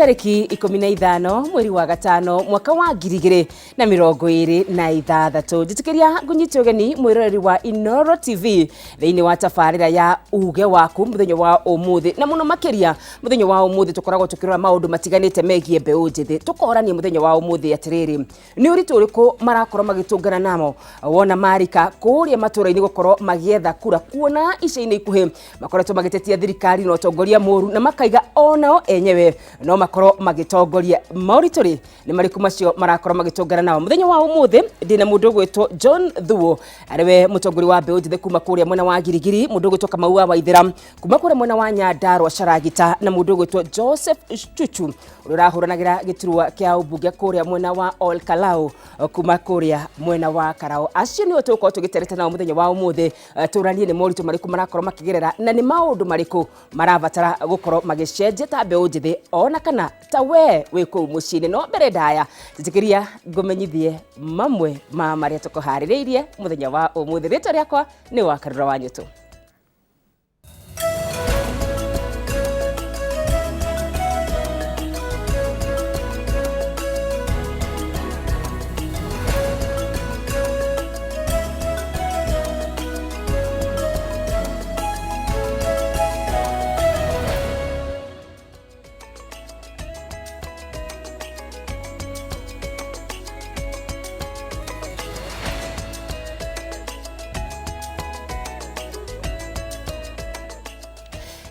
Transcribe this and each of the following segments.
Tariki 15 mweri wa gatano mwaka wa 2026 jitikiria ngunyiti ugeni mwiroreri wa Inoro TV thiini wa tafarira ya uge waku muthenya wa umuthi na muno makiria muthenya wa umuthi tukoragwo tukirora maundu matiganite megie mbeu njithi tukorania muthenya wa umuthi atiriri ni uritu uriku marakorwo magitungana namo wona marika kuria maturaini gukorwo magietha kura kuona ica-ini ikuhi makoretwo magitetia thirikari no tongoria moru na makaiga onao enyewe no makorwo magitongoria maurituri ni mariku macio marakorwo magitungana nao muthenya wa umuthi ndina mundu gwitwo John Thuo ariwe mutongori wa mbeu njithi kuma kuria mwena wa Girigiri mundu gwitwo Kamau wa Waithira kuma kuria mwena wa Nyandarua Sharagita na mundu gwitwo Joseph Chuchu urahuranagira giturwa kia ubunge kuria mwena wa Olkalau kuma kuria mwena wa Karao acio ni otuko tugiterete nao muthenya wa umuthi turanie ni moritu mariku marakorwo makigerera na ni maundu mariku marabatara gukorwo magicenjia ta mbeu njithi ona kana ta we wiku mucini no mbere ndaya titikiria ngumenyithie mamwe ma maria tukuhaririirie muthenya wa umuthi rito riakwa ni wa Karura wa Nyutu.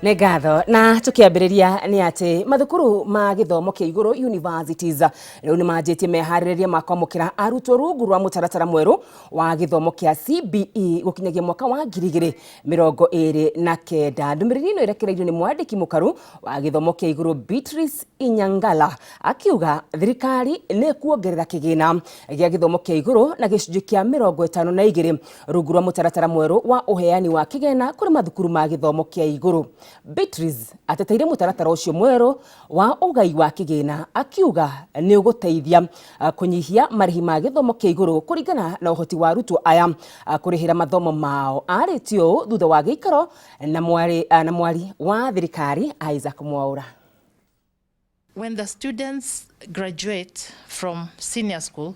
Negatho na tukiambiriria ni ati mathukuru ma githomo kia iguru universities riu ni manjitie mehaririria makwamukira arutwo rungu rwa mutaratara mweru wa githomo kia CBE gukinyagia mwaka wa 2029 ndumiriri ino irekereirio ni mwandiki mukaru wa githomo kia iguru Beatrice Inyangala akiuga thirikari ni kuongerera kigina gia githomo kia iguru na gicunji kia 52 rungu rwa mutaratara mweru wa uheani wa kigena kuri mathukuru ma githomo kia iguru. Beatrice ateteire mutaratara ucio mwero wa ugai wa kigina akiuga ni uguteithia kunyihia marihi ma githomo kia iguru kuringana na uhoti wa arutwo aya kurihira mathomo mao aritio thutha wa giikaro na mwari wa thirikari Isaac Mwaura. When the students graduate from senior school,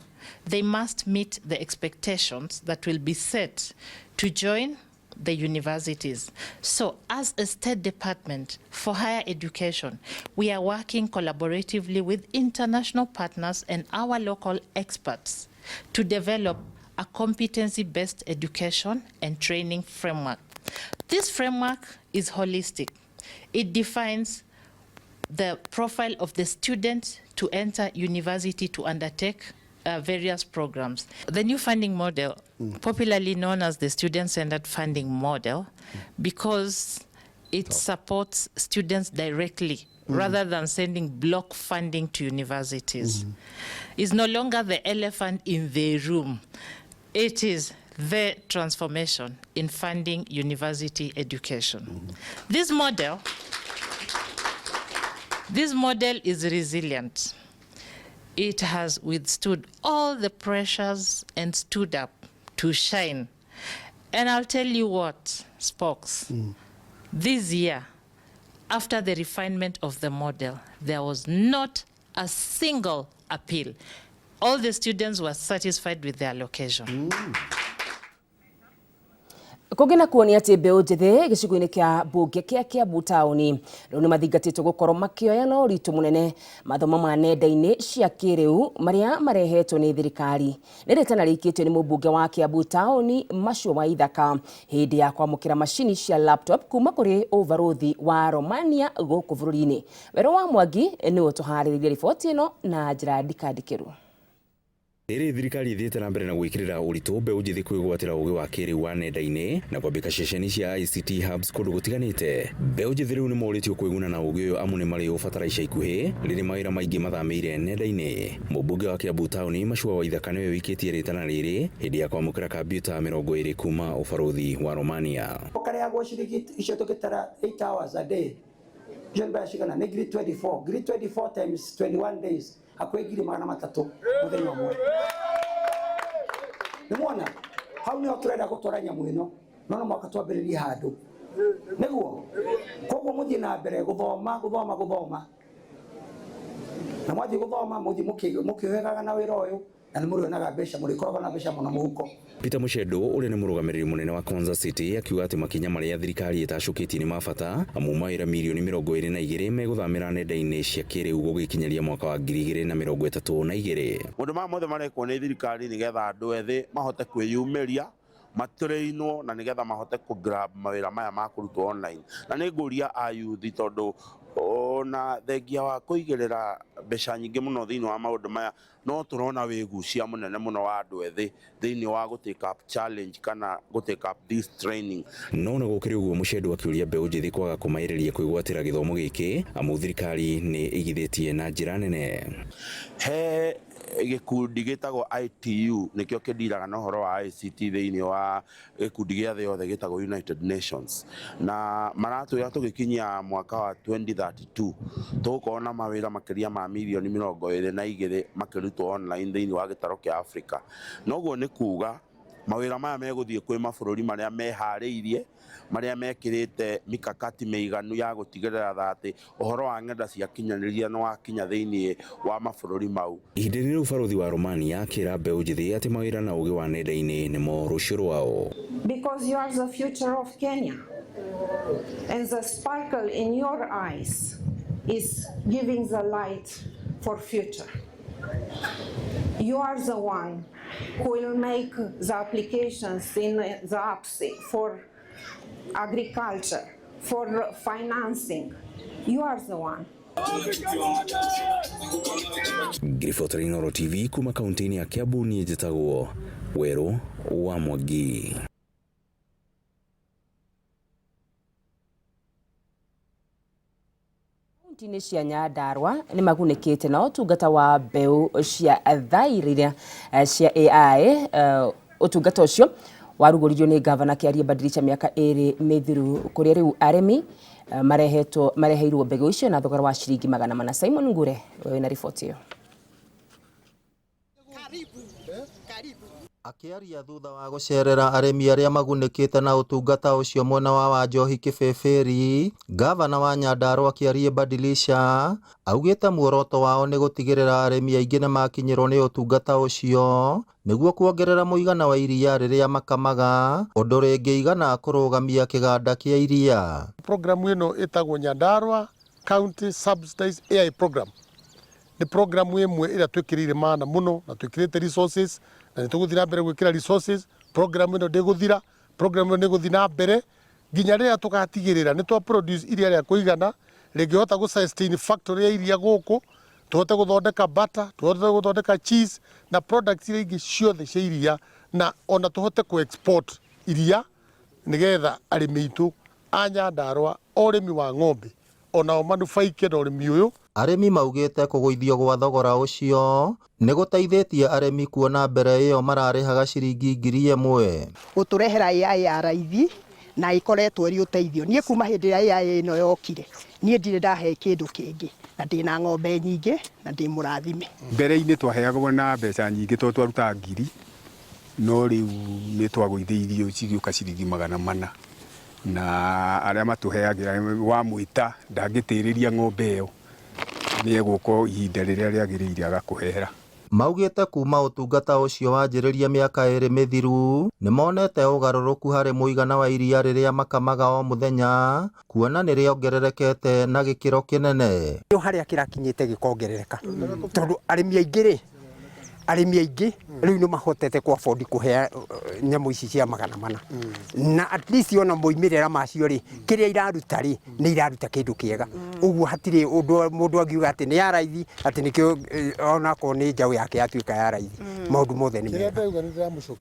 they must meet the expectations that will be set to join the universities. So as a State Department for Higher Education, we are working collaboratively with international partners and our local experts to develop a competency-based education and training framework. This framework is holistic. It defines the profile of the student to enter university to undertake various programs. The new funding model, popularly known as the student-centered funding model, because it supports students directly rather than sending block funding to universities. Is no longer the elephant in the room. It is the transformation in funding university education. This model is resilient. It has withstood all the pressures and stood up to shine. And I'll tell you what, Spokes, this year, after the refinement of the model, there was not a single appeal. All the students were satisfied with their allocation. Kugina kuonia ati mbeu njithi gicigo-ini kia bunge kia Kiambu tauni riu ni mathingatitwo gukorwo makioya na uritu munene mathomo ma nenda-ini cia kiriu maria marehetwo ni thirikari ni ritana rikitio ni mubunge wa Kiambu tauni Mashua wa Ithaka hindi ya kwamukira mashini cia laptop kuma kuri overothi wa Romania guku bururi-ini. Wero wa Mwangi ni utuhariririe riboti ino na njira ndikandikiru. Iri thirikari ithiete na mbere na gwikirira uritu mbeu njithi kwigwatira ugi wa kiriu wa nenda-ini na kwambika ceceni cia ICT hubs kundu gutiganite. Mbeu njithi riu ni moritio kwiguna na ugi uyu amu ni mari ubatara ica ikuhi riri mawira maingi mathamire nenda-ini. Mubunge wa Kiambu tauni Mashua wa Ithaka niwe wikitie ritana riri hindi ya kwamukira kambiuta 20 kuma ubarothi wa Romania. Okaria go shiriki icio tukitara 8 hours a day. John Bashigana ni grade 24. Grade 24 times 21 days. Akwegiri magana matatu muthenya umwe. Nimwona hau ni turenda gutwaranya mwino no mwaka twambiririe handu niguo koguo muthie na mbere guthoma na mwathi guthoma muthi mukiohegaga na wira uyu na nĩ mũrĩonaga mbeca mũrĩkoragwo na mbeca mũno mũhuko. Peter Muchendo ũrĩa nĩ mũrũgamĩrĩri mũnene wa Konza City akiuga atĩ makinya marĩa thirikari ĩtacũkĩtie nĩ mabata amu mawĩra mirioni 22 megũthamĩra nenda-inĩ cia kĩrĩu gũgĩkinyaria mwaka wa 2032. Maũndũ maya mothe marekwo nĩ thirikari nĩgetha andũ ethĩ mahote kwĩyumĩria matũrĩinwo na nĩgetha mahote kũgrab mawĩra maya ma kũrutwo online. Na nĩ ngũria ayuthi tondũ ona thengia wa kũigĩrĩra mbeca nyingĩ mũno thĩinĩ wa maũndũ maya no tũrona wĩgucia mũnene mũno wa andũ ethĩ thĩinĩ wa gũtake up challenge kana gũtake up this training. No na gũkĩrĩ ũguo Muchendo akĩũria mbeũ njĩthĩ kwaga kũmaĩrĩria kwĩgwatĩra gĩthomo gĩkĩ amu thirikari nĩ igithĩtie na njĩra nene. He gĩkundi gĩtagwo ITU nĩkĩo kĩndiraga na ũhoro wa ICT thĩinĩ wa gĩkundi gĩa thĩ yothe gĩtagwo United Nations, na maratwĩra tũgĩkinyia mwaka wa 2032 tũgũkorwo na mawĩra makĩria ma milioni 22 makĩrutwo online thĩinĩ wa gĩtaro kĩa Africa. Noguo nĩ kuga mawĩra maya megũthiĩ kwĩ mabũrũri marĩa meharĩirie marĩa mekĩrĩte mikakati mĩiganu ya gũtigĩrĩra atĩ ũhoro wa ng'enda cia kinyanĩria nĩ wakinya thĩinĩ wa mabũrũri mau. Ihinda-inĩ rĩu barũthi wa Romania akĩra mbeũ njĩthĩ atĩ mawĩra na ũgĩ wa nenda-inĩ nĩmo rũciũ rwao. Because you are the future of Kenya and the sparkle in your eyes is giving the light for future. You are the one who will make the applications in the apps for agriculture, for financing. You are the one. Ngiriboti Inooro TV kuma kaunti-inĩ ya Kiambu niĩ njĩtagwo Werũ wa Mwangi. Kaunti-inĩ cia Nyandarua nĩ magunĩkĩte na ũtungata wa mbeũ cia thairĩra cia AI. Ũtungata ũcio warugũririo nĩ gavana Kĩarie Badilisha mĩaka 2 mĩthiru kũrĩa rĩu arĩmi mareheirwo mbegũ icio na thogora wa ciringi 400. Simon Ngure na riboti ĩyo. Akĩaria thutha wa gũcerera arĩmi arĩa magunĩkĩte na ũtungata ũcio mwena wa Wanjohi Kĩbĩbĩri, gavana wa Nyandarua Kĩarie Badilisha augĩte muoroto wao nĩ gũtigĩrĩra arĩmi aingĩ nĩ makinyĩrwo nĩ ũtungata ũcio nĩguo kuongerera mũigana wa iria rĩrĩa makamaga ũndũ rĩngĩigana kũrũgamia kĩganda kĩa iria. Programu ĩno ĩtagwo Nyandarua County Subsidized AI Program. Nĩ programu ĩmwe ĩrĩa twĩkĩrĩire maana mũno na twĩkĩrĩte resources na nĩ tũgũthiĩ na mbere gwĩkĩra resources. Programu ĩno ndĩgũthira, programu ĩno nĩ gũthiĩ na mbere nginya rĩrĩa tũgatigĩrĩra nĩ twa produce iria rĩa kũigana rĩngĩhota gũ sustain factory ya iria gũkũ, tũhote gũthondeka butter, tũhote gũthondeka cheese na products iria ingĩ ciothe cia iria, na ona tũhote ku export iria nĩgetha arĩmi aitũ a Nyandarua ũrĩmi wa ng'ombe onao manufaike na ũrĩmi ũyũ. Arĩmi maugĩte kũgũithio gwa thogora ũcio nĩ gũteithĩtie arĩmi kuona mbere ĩyo mararĩhaga ciringi 1,000. Gũtũrehera AI ya raithi na ikoretwo ĩrĩ ũteithio. Niĩ kuma hĩndĩ ĩrĩa AI ĩno yokire niĩ ndirĩ ndahe kĩndũ kĩngĩ na ndĩna ng'ombe nyingĩ na ndĩ mũrathime. Mbere-inĩ twaheagwo na mbeca nyingĩ tondũ twarutaga 1,000 no rĩu nĩ twagũithĩirio cigĩũka ciringi 400 na arĩa matũheagĩra wa mwĩta ndangĩtĩrĩria ng'ombe ĩyo nĩ egũko ihinda rĩrĩa rĩagĩrĩire agakũhera. Maugĩte kuma ũtungata ũcio wanjĩrĩria mĩaka 2 mĩthiru nĩ monete ũgarũrũku harĩ mũigana wa iria rĩrĩa makamaga o mũthenya kuona nĩ rĩongererekete na gĩkĩro kĩnene. Harĩa kĩrakinyĩte gĩkongerereka tondũ arĩmi aingĩ rĩu nĩ mahotete ku afford kũhe nyamũ ici cia 400 na at least ona moimĩrĩra macio rĩ kĩrĩa iraruta rĩ nĩ iraruta kĩndũ kĩega. Ũguo hatirĩ mũndũ angiuga atĩ nĩ ya raithi atĩ nĩkĩo ona ko nĩ njaũ yake yatuĩka ya raithi. Maũndũ mothe nĩ mega.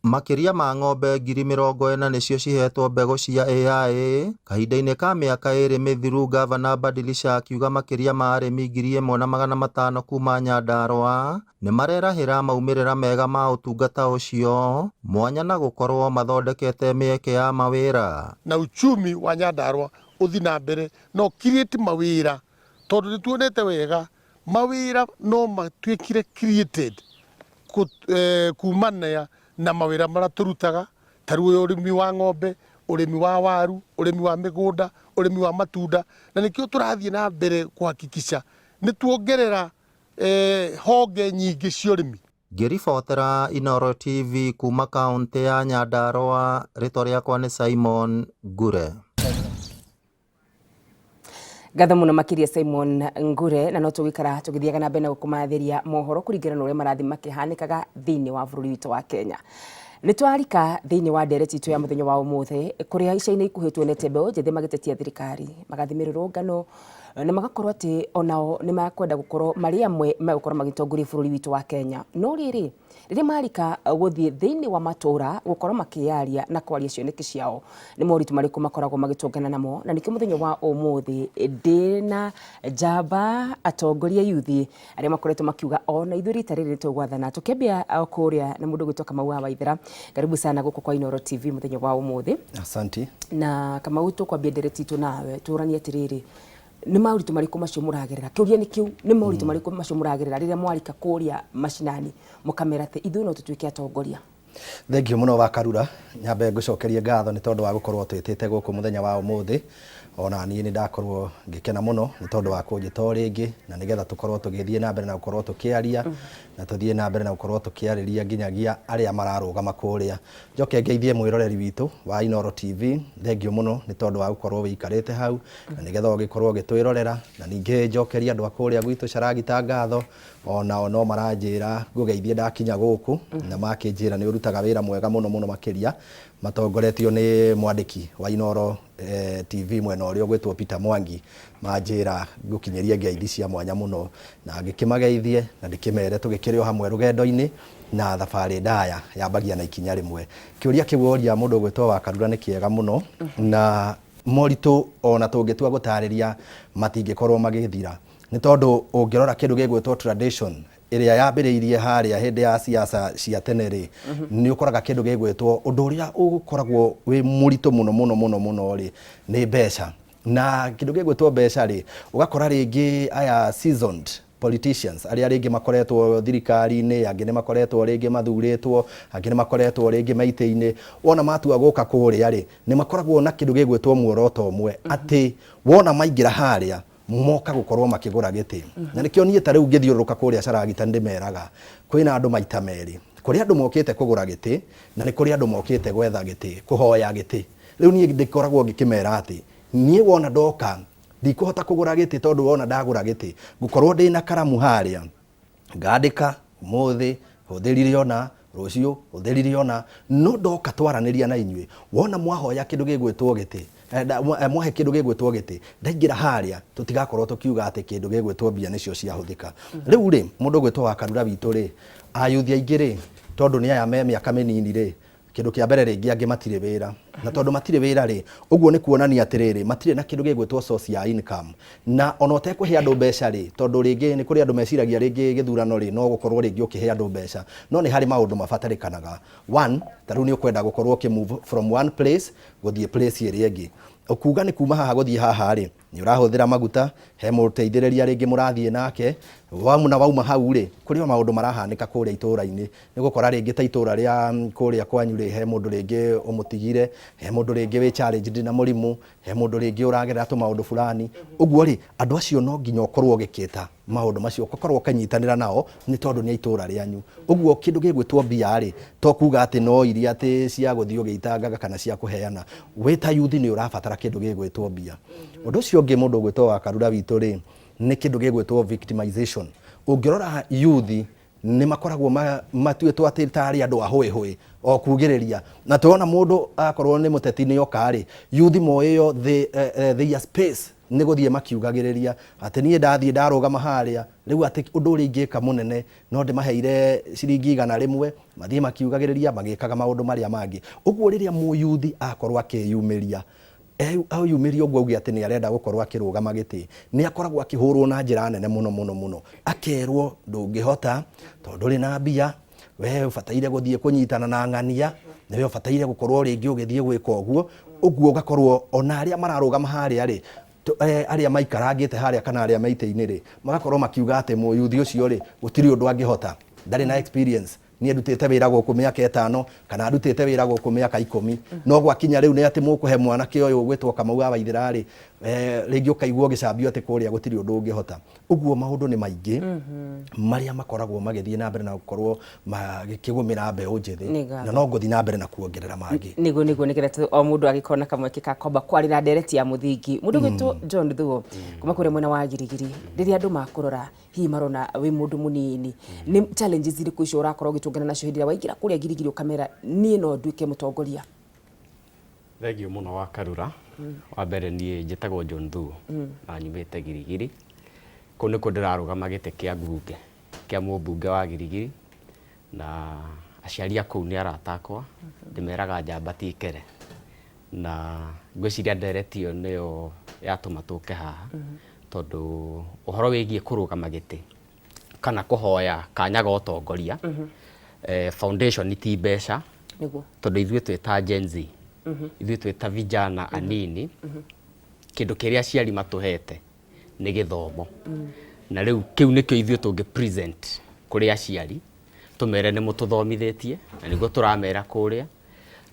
Makĩria ma ng'ombe 40,000 nĩcio cihetwo mbegũ cia AI kahinda-inĩ ka mĩaka 2 mĩthiru. Gavana Badilisha akiuga makĩria ma arĩmi 1,500 kuma Nyandarua nĩ marerahĩra maumĩrĩra mega ma ũtungata ũcio mwanya na gũkorwo mathondekete mĩeke ya mawĩra. Na uchumi wa Nyandarua ũthi na mbere no create mawĩra tondũ nĩtuonete wega mawĩra no matuĩkire created kumana na mawĩra marĩa tũrutaga ta rĩu ũrĩmi wa ng'ombe, ũrĩmi wa waru, ũrĩmi wa mĩgũnda, ũrĩmi wa matunda, na nĩkĩo tũrathiĩ na mbere kuhakikisha nĩ tuongerera honge nyingĩ cia ũrĩmi. Ngĩribotera Inooro TV kuma kaunti ya Nyandarua, rĩtwa rĩakwa nĩ Simon Ngure. Ngatho muno makiria Simon Ngure, na no tũgĩikara tũgĩthiaga na mbere na gũkũmathĩria mohoro kũringana na ũrĩa marathi makĩhanĩkaga thĩinĩ wa bũrũri witũ wa Kenya. Nĩtwarika thĩinĩ wa ndereti itũ ya mũthenya wa ũmũthĩ kũrĩa ica-inĩ ikuhĩ tuonete mbeũ njĩthĩ magĩtetia thirikari magathimĩrĩrwo ngano na magakorwo atĩ onao nĩ makwenda gũkorwo marĩ amwe megũkorwo magĩtongoria bũrũri witũ wa Kenya. No rĩrĩ rĩrĩa marika gũthiĩ thĩinĩ wa matũũra gũkorwo makĩaria na kwaria cioneki ciao nĩ moritũ marĩkũ makoragwo magĩtũngana namo, na nĩkĩo mũthenya wa ũmũthĩ ndĩna njamba atongoria yuthi arĩa makoretwo makiuga ona ithuĩ rita rĩrĩ tũgwathana. Tũkĩambia kũrĩa na mũndũ gwĩtwo Kamau wa Waithera, karibu sana gũkũ kwa Inooro TV mũthenya wa ũmũthĩ. Asante. Na Kamau, tũkwambia ndereti itũ nawe tũranie atĩrĩrĩ, nĩ maũritũ marĩkũ macio mũragerera? Kĩũria nĩ kĩu, nĩ maũritũ marĩkũ macio mũragerera rĩrĩa mwarika kũrĩa macinani mũkamera atĩ ithuĩ no tũtuĩke atongoria? Thengio mũno wa Karura, nyambe ngũcokerie ngatho nĩ tondũ wa gũkorwo twĩtĩte gũkũ mũthenya wa ũmũthĩ. Ona niĩ nĩ ndakorwo ngĩkena mũno nĩ tondũ wa kũnjĩta rĩngĩ na nĩgetha tũkorwo tũgĩthiĩ na mbere na gũkorwo tũkĩaria na tũthiĩ na mbere na gũkorwo tũkĩarĩria nginyagia arĩa mararũgama kũrĩa. Njoke ngeithie mwĩroreri witũ wa Inooro TV, thengio mũno nĩ tondũ wa gũkorwo wĩikarĩte hau na nĩgetha ũgĩkorwo ũgĩtwĩrorera, na ningĩ njokeria andũ a kũrĩa gwitũ Caragita ngatho, onao no maranjĩra ngũgeithie ndakinya gũkũ na makĩnjĩra nĩ ũrutaga wĩra mwega mũno mũno makĩria, matongoretio nĩ mwandĩki wa Inooro TV mwena ũrĩa ũgwĩtwo Peter Mwangi, manjĩra ngũkinyĩrie ngeithi cia mwanya mũno na ngĩkĩmageithie na ndĩkĩmere tũgĩkĩrĩ o hamwe rũgendo-inĩ na thabarĩ ndaya yambagia na ikinya rĩmwe. Kĩũria kĩworia mũndũ gwĩtwo wa Karura nĩ kĩega mũno na moritũ ona tũngĩtua gũtarĩria matingĩkorwo magĩthira, nĩ tondũ ũngĩrora kĩndũ gĩgwĩtwo tradition ĩrĩa yambĩrĩirie harĩa hĩndĩ ya siasa cia tene rĩ, nĩ ũkoraga kĩndũ gĩgwĩtwo ũndũ ũrĩa ũkoragwo wĩ mũritũ mũno mũno mũno mũno rĩ nĩ mbeca, na kĩndũ gĩgwĩtwo mbeca rĩ ũgakora rĩngĩ aya seasoned politicians arĩa rĩngĩ makoretwo thirikari-inĩ, angĩ nĩ makoretwo rĩngĩ mathurĩtwo, angĩ nĩ makoretwo rĩngĩ maitĩ-inĩ, wona matua gũka kũrĩa rĩ nĩ makoragwo na kĩndũ gĩgwĩtwo muoroto ũmwe atĩ wona maingĩra harĩa moka gũkorwo makĩgũra gĩtĩ. Na nĩkĩo niĩ ta rĩu ngĩthiũrũrũka kũrĩa Caragita ndĩmeraga kwĩna andũ maita merĩ, kũrĩ andũ mokĩte kũgũra gĩtĩ na nĩ kũrĩ andũ mokĩte gwetha gĩtĩ, kũhoya gĩtĩ. Rĩu niĩ ndĩkoragwo ngĩkĩmera atĩ niĩ wona ndoka ndikũhota kũgũra gĩtĩ, tondũ wona ndagũra gĩtĩ ngũkorwo ndĩna karamu harĩa ngandĩka ũmũthĩ hũthĩrire ona, rũciũ hũthĩrire ona, no ndoka twaranĩria na inyuĩ wona mwahoya kĩndũ gĩgwĩtwo gĩtĩ, mwahe kĩndũ gĩgwĩtwo gĩtĩ, ndaingĩra harĩa tũtigakorwo tũkiuga atĩ kĩndũ gĩgwĩtwo mbia nĩcio ciahũthĩka. Rĩu rĩ mũndũ gwĩtwo wa Karura witũ rĩ, ayuthi aingĩ rĩ, tondũ nĩ aya me mĩaka mĩnini rĩ, kĩndũ kĩa mbere rĩngĩ angĩ matirĩ wĩra, na tondũ matirĩ wĩra rĩ ũguo nĩ kuonania atĩrĩrĩ matirĩ na kĩndũ gĩgwĩtwo source ya income, na ona ũtekũhe andũ mbeca rĩ, tondũ rĩngĩ nĩ kũrĩ andũ meciragia rĩngĩ gĩthurano rĩ no gũkorwo rĩngĩ ũkĩhe andũ mbeca, no nĩ harĩ maũndũ mabatarĩkanaga. One, ta rĩu nĩ ũkwenda gũkorwo ũkĩmove from one place gũthiĩ place ĩrĩa ĩngĩ, ukuga nĩ kuma haha gũthiĩ haha rĩ nĩ ũrahũthĩra maguta, he mũteithĩrĩria rĩngĩ mũrathiĩ nake, wauma hau rĩ kũrĩ maũndũ marahanĩka kũrĩa itũũra-inĩ, nĩ gũkora rĩngĩ ta itũũra rĩa kũrĩa kwanyu rĩ he mũndũ rĩngĩ ũmũtigire, he mũndũ rĩngĩ wĩ challenged na mũrimũ, he mũndũ rĩngĩ ũragerera tũmaũndũ fulani. Ũguo rĩ andũ acio no nginya ũkorwo ũgĩkĩta maũndũ macio, ũkorwo ũkanyitanĩra nao nĩ tondũ nĩ itũũra rĩanyu. Ũguo kĩndũ gĩgwĩtwo mbia rĩ to kuga atĩ no iria atĩ cia gũthiĩ ũgĩitangaga kana cia kũheana, wĩ ta yuthi nĩ ũrabatara kĩndũ gĩgwĩtwo mbia. Ũndũ ũcio ũngĩ mũndũ gwĩtwo wa Karura witũ rĩ nĩ kĩndũ gĩgwĩtwo victimization. Ũngĩrora yuthi nĩ makoragwo matuĩtwo atĩ tarĩ andũ ahũĩhũĩ o kugĩrĩria, na tuona mũndũ akorwo nĩ mũteti nĩ oka rĩ yuthi moĩyo their space nĩ gũthiĩ makiugagĩrĩria atĩ niĩ ndathiĩ ndarũgama harĩa rĩu atĩ ũndũ ũrĩa ingĩka mũnene no ndĩmaheire ciringi 100 mathiĩ makiugagĩrĩria magĩkaga maũndũ marĩa mangĩ. Ũguo rĩrĩa mũyuthi akorwo akĩyumĩria ayumĩria ũguo auge atĩ nĩ arenda gũkorwo akĩrũgama gĩtĩ, nĩ akoragwo akĩhũrwo na njĩra nene mũno mũno mũno, akerwo ndũngĩhota tondũ rĩ na mbia, we ũbataire gũthiĩ kũnyitana na ng'ania, nĩwe ũbataire gũkorwo rĩngĩ ũgĩthiĩ gwĩka ũguo. Ũguo ũgakorwo ona arĩa mararũgama harĩa rĩ arĩa maikarangĩte harĩa kana arĩa maitĩ-inĩ rĩ magakorwo makiuga atĩ mũyuthi ũcio rĩ gũtirĩ ũndũ angĩhota, ndarĩ na experience, ni ndutite wira guku miaka 5 kana ndutite wira guku miaka 10 no gwakinya riu ni ati mukuhe mwanake uyu gwitwo Kamau wa Waithira ri ringi ukaigwo gicambio ati kuria gutiri undu ungihota uguo maundu ni maingi maria makoragwo magithie na mbere na gukorwo magikigumira mbeu njithi na no nguthi na mbere na kuongerera mangi nigo nigetha o mundu agikona kamweke ka komba kwarira ndereti ya muthingi mundu gwitwo John Thuo kuma kure mwena wa Girigiri riria andu makurora hi marona wi mundu munini ni challenges iriku icio urakorwo gitungana nacio hindira waingira kuria Girigiri ukamera nie no nduike mutongoria thegio muno wa Karura wa mbere nie njitagwo John Thuo na nyumite Girigiri ko niko ndirarugama gite kia mbunge kia mumbunge wa Girigiri na aciari aku ni aratakwa ndimeraga njamba ti ikere na ngwiciria nderetio niyo yatuma tuke haha tondu uhoro wigie kurugama gite kana kuhoya kanyaga utongoria foundation ti mbeca niguo tondu ithuĩ twita Gen Z ithuĩ twita vijana anini kindu kiria aciari matuhete ni githomo na riu kiu nikio ithuĩ tungi present kuri aciari tumere ni mututhomithetie na niguo turamera kuria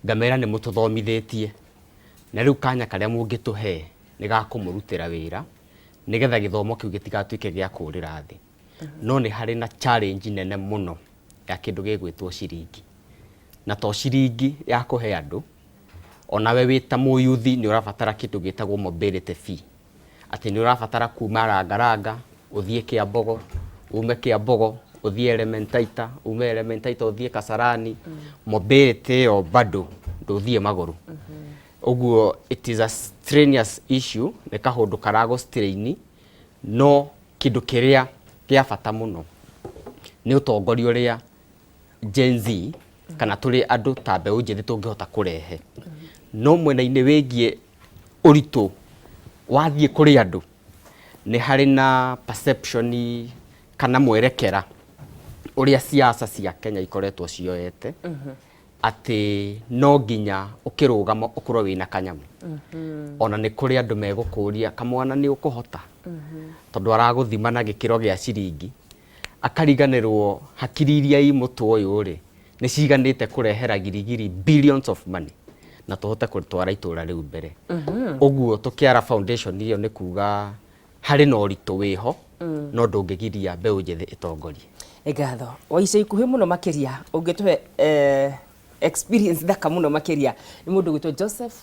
ngamera ni mututhomithetie na riu kanya karia mungituhe ni gakumurutira wira nigetha githomo kiu gitigatuike gia kurira thi no ni hari na challenge nene muno ya kindu gigwitwo ciringi na to ciringi ya kuhe andu onawe wita muyuthi ni urabatara kindu gitagwo mobility fee ati ni urabatara kuma Rangaranga uthie Kiambogo ume Kiambogo uthie Elementaita ume Elementaita uthie Kasarani mobility yo bado nduthie maguru uguo it is a strenuous issue ne kahundu karago strain no kindu kiria kia bata muno ni utongoria uria Gen Z kana turi andu ta mbeu njithi tungihota kurehe no mwena-ini wigie uritu wathie kuri andu ni hari na perception kana mwerekera uria siasa cia Kenya ikoretwo cioete ati no nginya ukirugama ukorwo wina kanyamu ona ni kuri andu megukuria kamwana ni ukuhota tondu araguthima na gikiro gia ciringi akariganirwo hakiri iria i mutu uyu ri ni ciganite kurehera Girigiri billions of money na tuhote kutwara itura riu mbere uguo tukiara foundation iyo ni kuga hari no rito wiho no ndungigiria mbeu njithi itongorie egatho waica ikuhi muno makiria ungituhe experience thaka muno makiria ni mundu gwitwo Joseph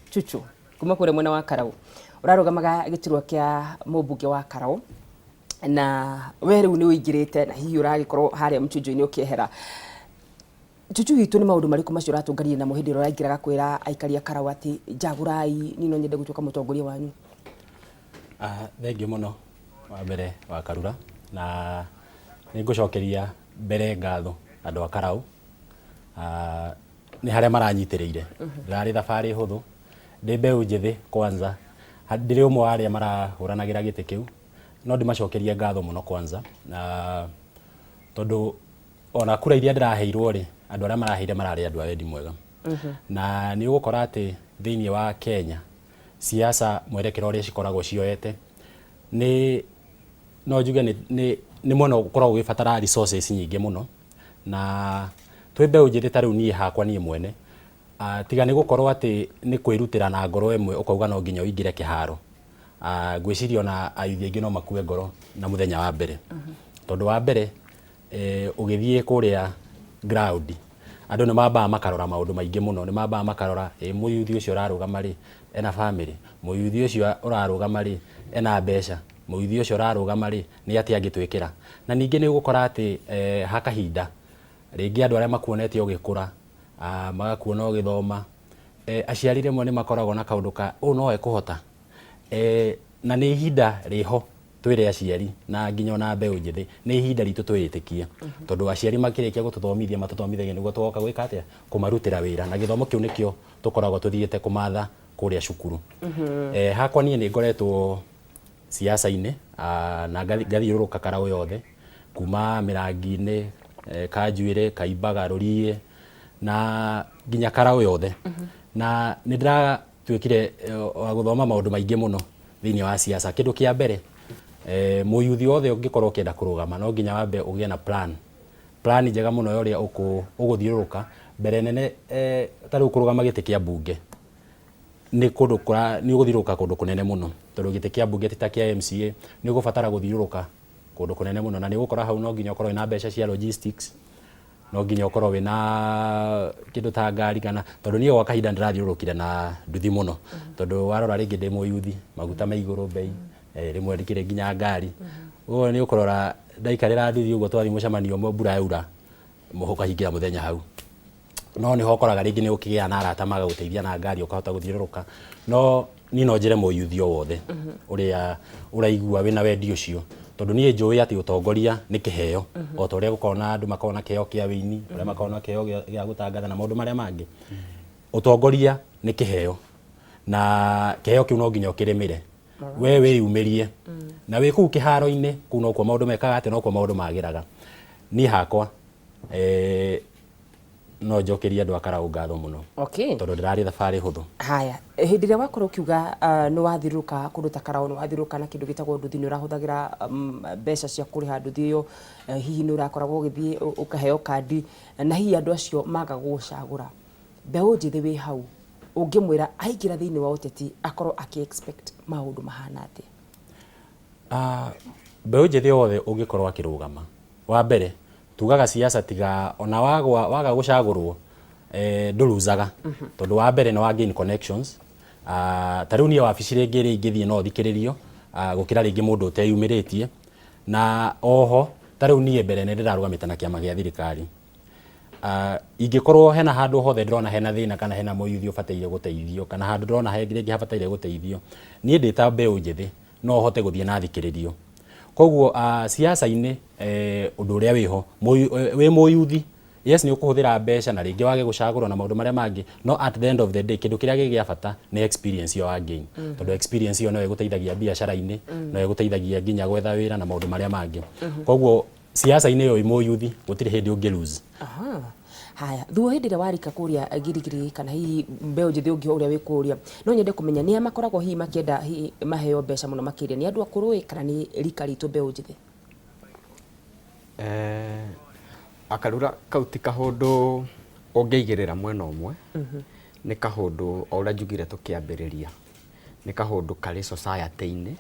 Chuchu kuma kure mwena wa Karau urarugamaga giturwa kia mumbunge wa Karau na weru ni uingirite na hihi uragikorwo haria mchujo-ini ukiehera Chuchu gitu ni maundu mariku macio ratungarie na muhindiro raingiraga kwira aikaria Karau ati jagurai nino nyende gutuka mutongoria wanyu thengio muno wa mbere wa Karura na ningucokeria mbere ngatho andu a Karau ni haria maranyitiriire rari thabari huthu ndi mbeu njithi kwanza ndiri umwe wa aria marahuranagira giti kiu no ndimacokerie ngatho muno kwanza na tondu ona kura iria ndiraheirwo ri andu aria maraheire marari andu a wendi mwega na ni ugukora ati thiini wa Kenya siasa mwerekero ria cikoragwo cioete ni no njuge ni muno ukoragwo ugibatara resources nyingi muno na twi mbeu njithi ta riu nie hakwa nie mwene tiga ni gukorwo ati ni kwirutira na ngoro emwe ukauga no nginya uingire kiharo ngwiciria na ayuthi aingi no makue ngoro na muthenya wa mbere tondu wa mbere ugithie kuria ground andu ni mamba makarora maundu maingi muno ni mamba makarora muyuthi ucio urarugama ri ena family muyuthi ucio urarugama ri ena mbeca muyuthi ucio urarugama ri ni ati angitwikira na ningi ni ugukora ati hakahinda ringi andu aria makuonete ugikura magakuona ugithoma aciari rimwe ni makoragwo na kaundu ka no ekuhota na ni ihinda riho twire aciari na nginya na mbeu njithi ni ihinda ritu twiyitikie tondu aciari makirikia gututhomithia matuthomithagia niguo tugoka gwika atia kumarutira wira na githomo kiu nikio tukoragwo tuthiete kumatha kuria cukuru hakwa nie ni ngoretwo siasa-ini na ngathiururuka Karau yothe kuma Mirangi-ini Kanjuire Kaimbaga Rurie na nginya Karau yothe na ni ndiratuikire guthoma maundu maingi muno thiini wa siasa kindu kia mbere muyuthi wothe ungikorwo ukienda kurugama no nginya wambe ugie na plan plan njega muno yoria uguthiuruka mbere nene tari ukurugama gite kia bunge ni kundu ni uguthiuruka kundu kunene muno tondu gite kia bunge ti ta kia MCA ni ugubatara guthiuruka kundu kunene muno na ni gukora hau no nginya ukorwo na mbeca cia logistics no nginya ukorwo wina kindu ta ngari kana tondu niyo kwa kahinda ndirathiurukire na nduthi muno tondu warora ringi ndi muyuthi maguta ma iguru bei rimwe ndikire nginya ngari ugo ni ukorora ndaikarira nduthi ugo twathi mucemanio mbura yaura muhuka hingira muthenya hau no ni hokoraga ringi ni ukigia na arata maga guteithia na ngari ukahota guthiuruka no ni no njire muyuthi o wothe uria uraigua wina wendi ucio tondu nie njui ati utongoria ni kiheo o ta uria gukona andu makona kiheo kia wini uria makona kiheo gia gutangatha na maundu maria mangi utongoria ni kiheo na kiheo kiu no nginya ukirimire we wiyumirie na wi kuu kiharo-ini kuu no kwa maundu mekaga ati no kwa maundu magiraga ni hakwa no njokeria andu akaragu ngatho muno tondu ndirari thabari huthu. Haya, hindi ria wakorwo ukiuga ni wathiruka kundu ta Karau, ni wathiruka na kindu gitagwo nduthi, ni urahuthagira mbeca cia kuriha nduthi iyo, hihi ni urakoragwo ugithii ukaheo kandi na hihi andu acio maga gucagura mbeu njithi wi hau ungimwira aingira thiini wa uteti akorwo aki expect maundu mahana atia? Mbeu njithi yothe ungikorwo akirugama wa mbere tugaga siasa tiga ona waga gucagurwo nduruzaga tondu wa mbere no wa gain connections tariu ni wabici ringi ingithie no thikiririo gukira ringi mundu uteyumiritie na oho tariu ni mbere ne ndirarugamita na kiama gia thirikari ingikorwo hena handu hothe ndirona hena thina kana hena muyuthi ubataire guteithio kana handu ndirona ringi habataire guteithio ni ndita mbeu njithi no hote guthie na thikiririo koguo siasa-ini undu uria wiho wi muyuthi yes ni ukuhuthira mbeca na ringi wage gucagurwo na maundu maria mangi no at the end of the day kindu kiria gigia bata ni experience yo again tondu experience yo no iguteithagia biacara-ini no iguteithagia nginya gwetha wira na maundu maria mangi koguo siasa-ini yo muyuthi gutire hindi ungi lose. Haya, thuo hindi ria warika kuria girigiri kana hihi mbeu njithi ungi uria wi kuria no nyende kumenya ni makoragwo hihi makienda hihi maheo mbeca muno makiria ni andu akuru kana ni rika ritu mbeu njithi? Akarura kauti kahundu ungiigirira mwena umwe ni kahundu o uria njugire tukiambiriria ni kahundu kari society-ini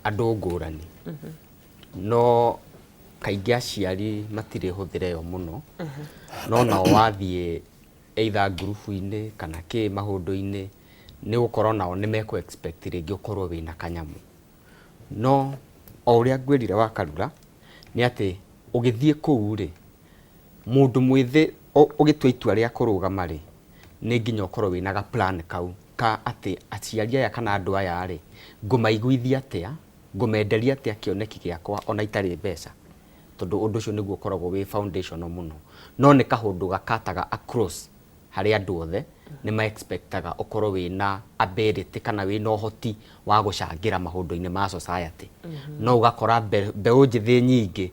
andu ngurani no kaingi aciari matire huthire yo muno no nao wathie either group-ini kana ki mahundu-ini ni gukorwo nao ni meko expect ringi ukorwo wina kanyamu no o uria ngwirire wa Karura ni ati ugithie kuu ri mundu mwithi ugitua itua ria kurugama ri ni nginya ukorwo wina ga plan kau ka ati aciari aya kana andu aya ri ngumaiguithia atia ngumenderia atia kioneki giakwa ona itari mbeca tondu undu ucio niguo ukoragwo wi foundational muno no ni kahundu gakataga across hari andu othe ni ma expectaga ukorwo wina ability kana wina uhoti wa gucangira mahundu-ini ma society no ugakora mbeu njithi nyingi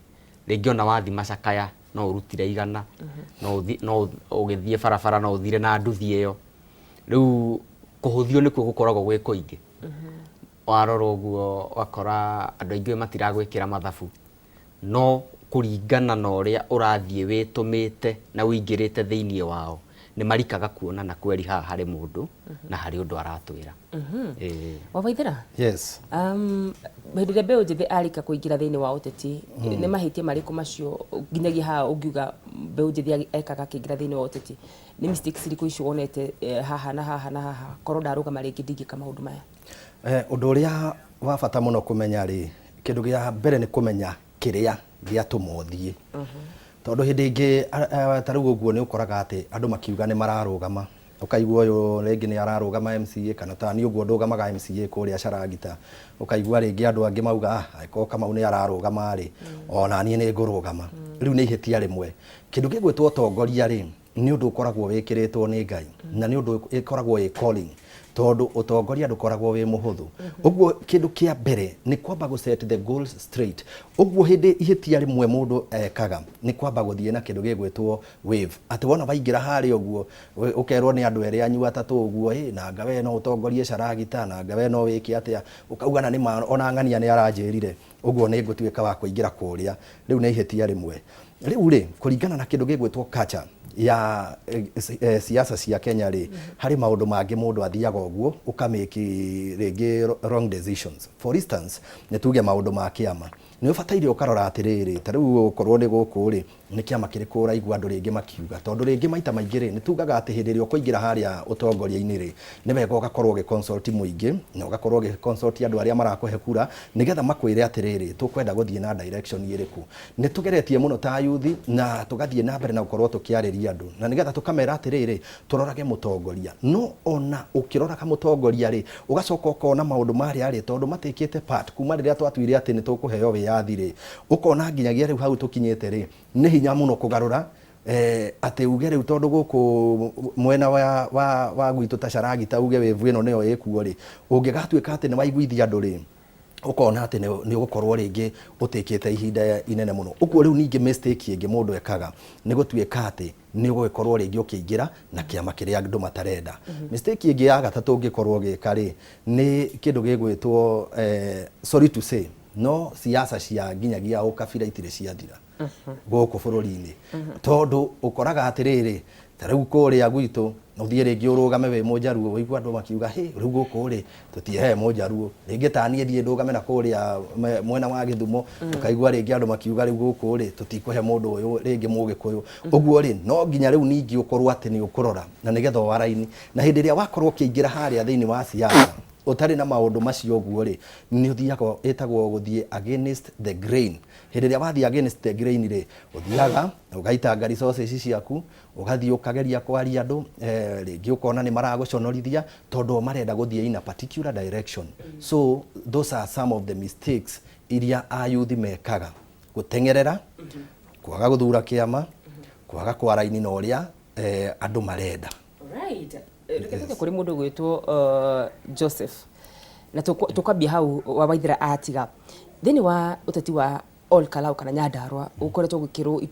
ringi ona wathi macakaya no urutire igana no ugithie barabara no uthire na nduthi iyo riu kuhuthio nikuo gukoragwo gwi kuingi warora uguo wakora andu aingi matiragwikira mathabu no kuringana na uria urathie witumite na uingirite thiini wao ni marikaga kuona na kweri haha hari mundu na hari undu aratwira. Wabaithira? Yes. Hindi ria mbeu njithi arika kuingira thiini wa uteti ni mahitia mariku macio nginyagia ha ungiuga mbeu njithi ekaga kingira thiini wa uteti ni mistakes iriku icio wonete haha na haha na haha korwo ndarugama ringi ndingika maundu maya? Undu uria wa bata muno kumenya ri kindu gia mbere ni kumenya kiria gia tumuthie tondu hindi ingi tariu uguo ni ukoraga ati andu makiuga ni mararugama ukaigua uyu ringi ni ararugama MCA kana ta ni uguo ndugamaga MCA kuria Charagita ukaigua ringi andu angi mauga ko Kamau ni ararugama ri ona ni ni ngurugama riu ni ihitia rimwe kindu gigwitwo utongoria ri ni undu ukoragwo wikiritwo ni Ngai na ni undu ikoragwo i calling tondu utongoria ndukoragwo wi muhuthu uguo kindu kia mbere ni kwamba gu set the goals straight uguo hindi ihitia rimwe mundu ekaga ni kwamba guthie na kindu gigwitwo wave ati wona waingira hari uguo ukerwo ni andu eri anyu atatu uguo na ngawe no utongorie Charagita na ngawe no wiki atia ukauga na ni ona ng'ania ni aranjirire uguo ni ngutwika wa kuingira kuria riu ni ihitia rimwe riu ri kuringana na kindu gigwitwo culture ya siasa cia Kenya ri hari maundu mangi mundu athiaga uguo ukameki ringi wrong decisions. For instance ni tuge maundu ma kiama ni ubataire ukarora atiriri ta riu ukorwo ni guku ri ni kiama kiriku uraigua andu ringi makiuga tondu ringi maita maingi ri ni tugaga ati hindi ri ukuingira haria utongoria-ini ri ni wega ugakorwo ge consult muingi na ugakorwo ge consult andu aria marakuhe kura nigetha makwire atiriri tukwenda guthie na direction iriku ni tugeretie muno ta youth na tugathie na mbere na gukorwo tukiariria andu na nigetha tukamera atiriri turorage mutongoria no ona ukiroraga mutongoria ri ugacoka ukona maundu mari ari tondu matikite part kuma riria twatwire ati ni tukuheo wiyathi ri ukona nginyagia riu hau tukinyete ri ni hinya muno kugarura ati uge riu tondu guku mwena wa gwitu ta Charagita uge wevu ino niyo ikuo ri ungigatuika ati ni waiguithia andu ri ukona ati ni ugukorwo ringi utikite ihinda inene muno uguo riu ningi mistake ingi mundu ekaga ni gutuika ati ni ugukorwo ringi ukiingira na kiama kiria andu matarenda. Mistake ingi ya gatatu ungikorwo gika ri ni kindu gigwitwo sorry to say no siasa cia nginyagia ukabira itire ciathira guku bururi-ini tondu ukoraga atiriri ta riu kuria gwitu uthie ringi urugame we munjaruo wigua andu makiuga he riu guku ri tutihe munjaruo ringi tanie thie ndugame na kuria mwena wa Githumo ukaigua ringi andu makiuga riu guku ri tutikuhe mundu uyu ringi mugikuyu uguo ri no nginya riu ningi ukorwo ati ni ukurora na nigetha waraini na hindi ria wakorwo kiingira haria thiini wa siasa utari na maundu macio guo ri ni uthiaga etagwo guthie against the grain. Hindi ria wathie against the grain ri uthiaga ugaitanga resources ciaku ugathie ukageria kwaria andu ringi ukona ni maraguconorithia tondu marenda guthie in a particular direction. So those are some of the mistakes iria ayuthi mekaga gutengerera kwaga guthura kiama kwaga kwaraini na uria andu marenda. Right. Reke kuri mundu gwitwo Joseph na tukambia hau wa Waithira atiga thini wa uteti wa All Kalau kana Nyandarua ukoretwo gukirwo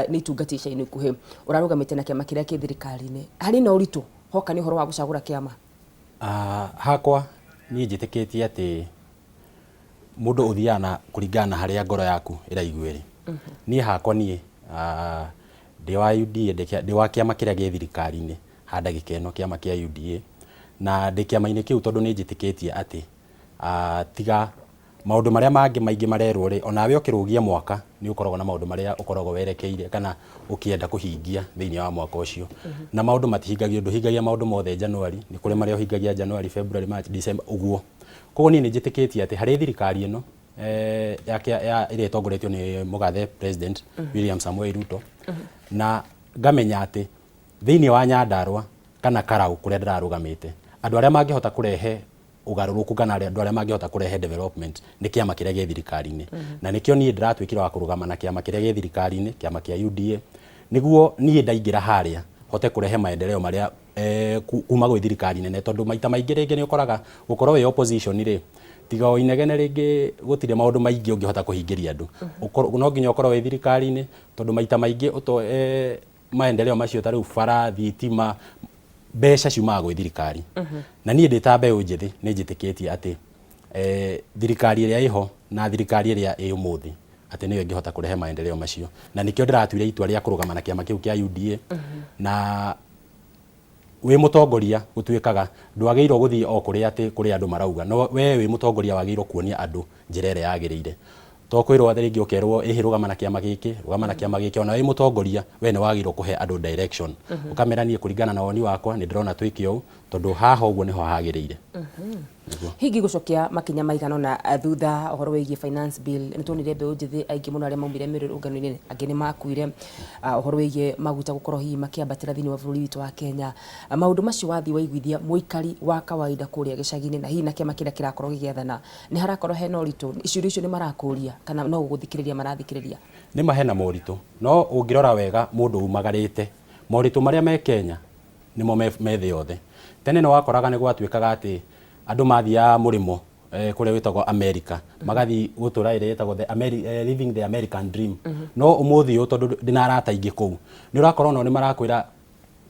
ni itungatisha-ini kuhe urarugamite na kiama kiria ki thirikari-ini hari na uritu hoka ni horo wa gucagura kiama. Hakwa ni njitikitie ati mundu uthiana kuringana haria ngoro yaku iraiguire ni hakwa ni ndi wa UDA ndi wa kiama kiria gi thirikari-ini handa gikeno kiama kia UDA na ndi kiama-ini kiu tondu ni njitikitie ati tiga maundu maria mangi maingi marerwo ri onawe ukirugia mwaka ni ukoragwo na maundu maria ukoragwo werekeire kana ukienda kuhingia thiini wa mwaka ucio na maundu matihingagio nduhingagia maundu mothe January ni kuri maria uhingagia January February March December uguo koguo ni njitikitie ati hari thirikari ino ya ire tongoretio ni mugathe President William Samoei Ruto na ngamenya ati thiini wa Nyandarua kana Karau kuria ndirarugamite andu aria mangihota kurehe ugaruruku kana andu aria mangihota kurehe development ni kiama kiria gi thirikari-ini na nikio nie ndiratwikira wa kurugama na kiama kiria gi thirikari-ini kiama kia UDA niguo nie ndaingira haria hote kurehe maendeleo maria kuma gwi thirikari-ini ne tondu maita maingi ringi ni ukoraga gukorwo we opposition ri tiga o inegene ringi gutire maundu maingi ungihota kuhingiria andu no nginya ukorwo we thirikari-ini tondu maita maingi maendeleo macio ta riu bara thitima besha ciumaga gwi thirikari na nie ndita mbeu njithi ni njitikitie ati thirikari iria iho na thirikari iria i umuthi ati niyo ingihota kurehe maendeleo macio na nikio ndiratuire itua ria kurugama na kiama kiu kia UDA na wi mutongoria gutuikaga ndwagirwo guthii o kuria ati kuri andu marauga no we wi mutongoria wagirwo kuonia andu njira ire yagirire to kwirwo athiringi ukerwo ihirugama na kiama giki rugama na kiama giki ona wi mutongoria we ni wagirwo kuhe andu direction ukameranie kuringana na woni wakwa ni ndirona twikio tondu haha uguo niho hagirire. Hingi gucokia makinya maigano na thutha uhoro wigie finance bill ni tonire mbeu njithi aingi muno aria maumire mirurungano-ini angi ni makuire uhoro wigie maguta gukorwo hihi makiambatira thiini wa bururi witu wa Kenya maundu macio wathi waiguithia muikari wa kawaida kuria gicagi-ini na hihi na kiama kiria kirakorwo gigiathana ni harakorwo hena uritu iciurio icio ni marakuria kana no guthikiriria marathikiriria ni mahena moritu no ungirora wega mundu umagarite moritu maria me Kenya nimo me thi yothe tene no wakoraga ni gwatwikaga ati andu mathia murimo kuria witagwo America magathi gutura ire yetagwo living the American dream no umuthi u tondu ndinarata ingi kuu ni urakorwo no ni marakwira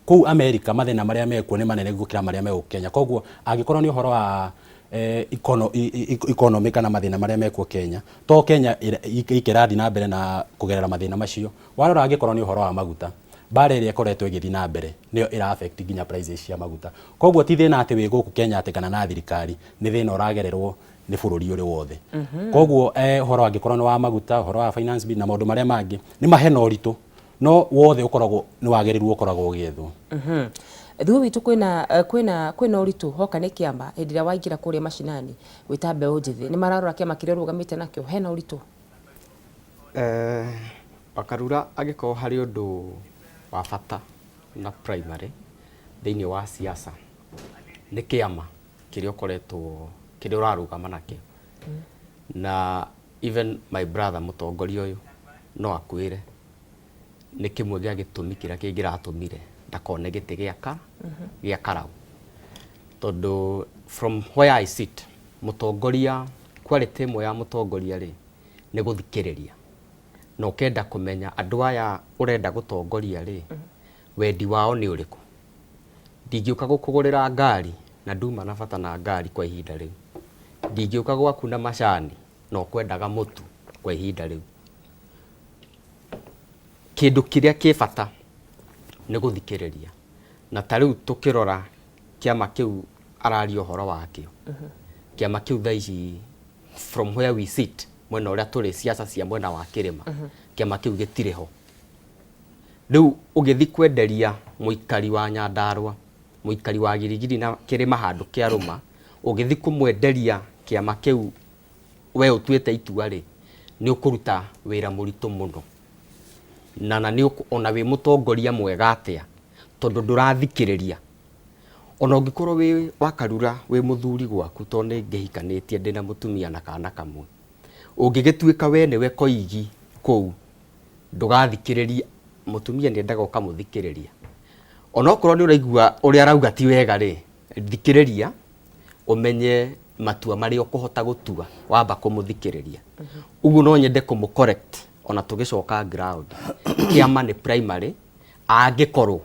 kuu America mathina maria mekuo ni manene gukira maria me Kenya koguo angikorwo ni uhoro wa economy kana mathina maria mekuo Kenya to Kenya ikirathi na mbere na kugerera mathina macio warora angikorwo ni uhoro wa maguta bare iria ikoretwo igithi na mbere niyo ira affect ginya prices cia maguta koguo ti thina ati wi guku Kenya ati kana na thirikari ni thina uragererwo ni bururi uri wothe koguo uhoro angikorwo ni wa maguta uhoro wa finance bill na maundu maria mangi ni mahena uritu no wothe ukoragwo ni wagerirwo ukoragwo ugethwo Thuo witu kwina uritu hoka ni kiama hindira waingira kuria mashinani wita mbeu njithi ni mararora kiama kiria rugamite nakio hena uritu Wakarura agiko hari undu wa bata na primary thiini wa siasa ni kiama kiria ukoretwo kiria urarugama nakio na even my brother mutongoria uyu no akwire ni kimwe gia gitumi kiria kingiratumire ndakone gite giaka gia karau tondu from where I sit mutongoria quality mo ya mutongoria ri ni guthikiriria no kenda kumenya andu aya urenda gutongoria ri wendi wao ni uriku ndingiuka gukugurira ngari na nduma na bata na ngari kwa ihinda riu ndingiuka gwaku na macani no kwendaga mutu kwa ihinda riu kindu kiria kibata ni guthikiriria na tariu tukirora kiama kiu arari uhoro wakio kiama kiu thaici from where we sit mwena uria turi siasa cia mwena wa kirima kiama kiu gitiriho riu ugithi kwenderia muikari wa Nyandarua muikari wa Girigiri na kirima handu kia Ruma ugithi kumwenderia kiama kiu we utwete itua ri ni ukuruta wira muritu muno na ni ona wi mutongoria mwega atia tondu ndurathikiriria ona ungikorwo wi Wakarura wi muthuri gwaku to ni ngihikanitie ndina mutumia na kana kamwe ungigituika we niwe koigi kou ndugathikiriria mutumia ni endaga ukamuthikiriria ona okorwo ni uraigua uri arauga ti wega ri thikiriria umenye matua mari ukuhota gutua wamba kumuthikiriria uguo no nyende kumu correct ona tugicoka ground kiama ni primary angikorwo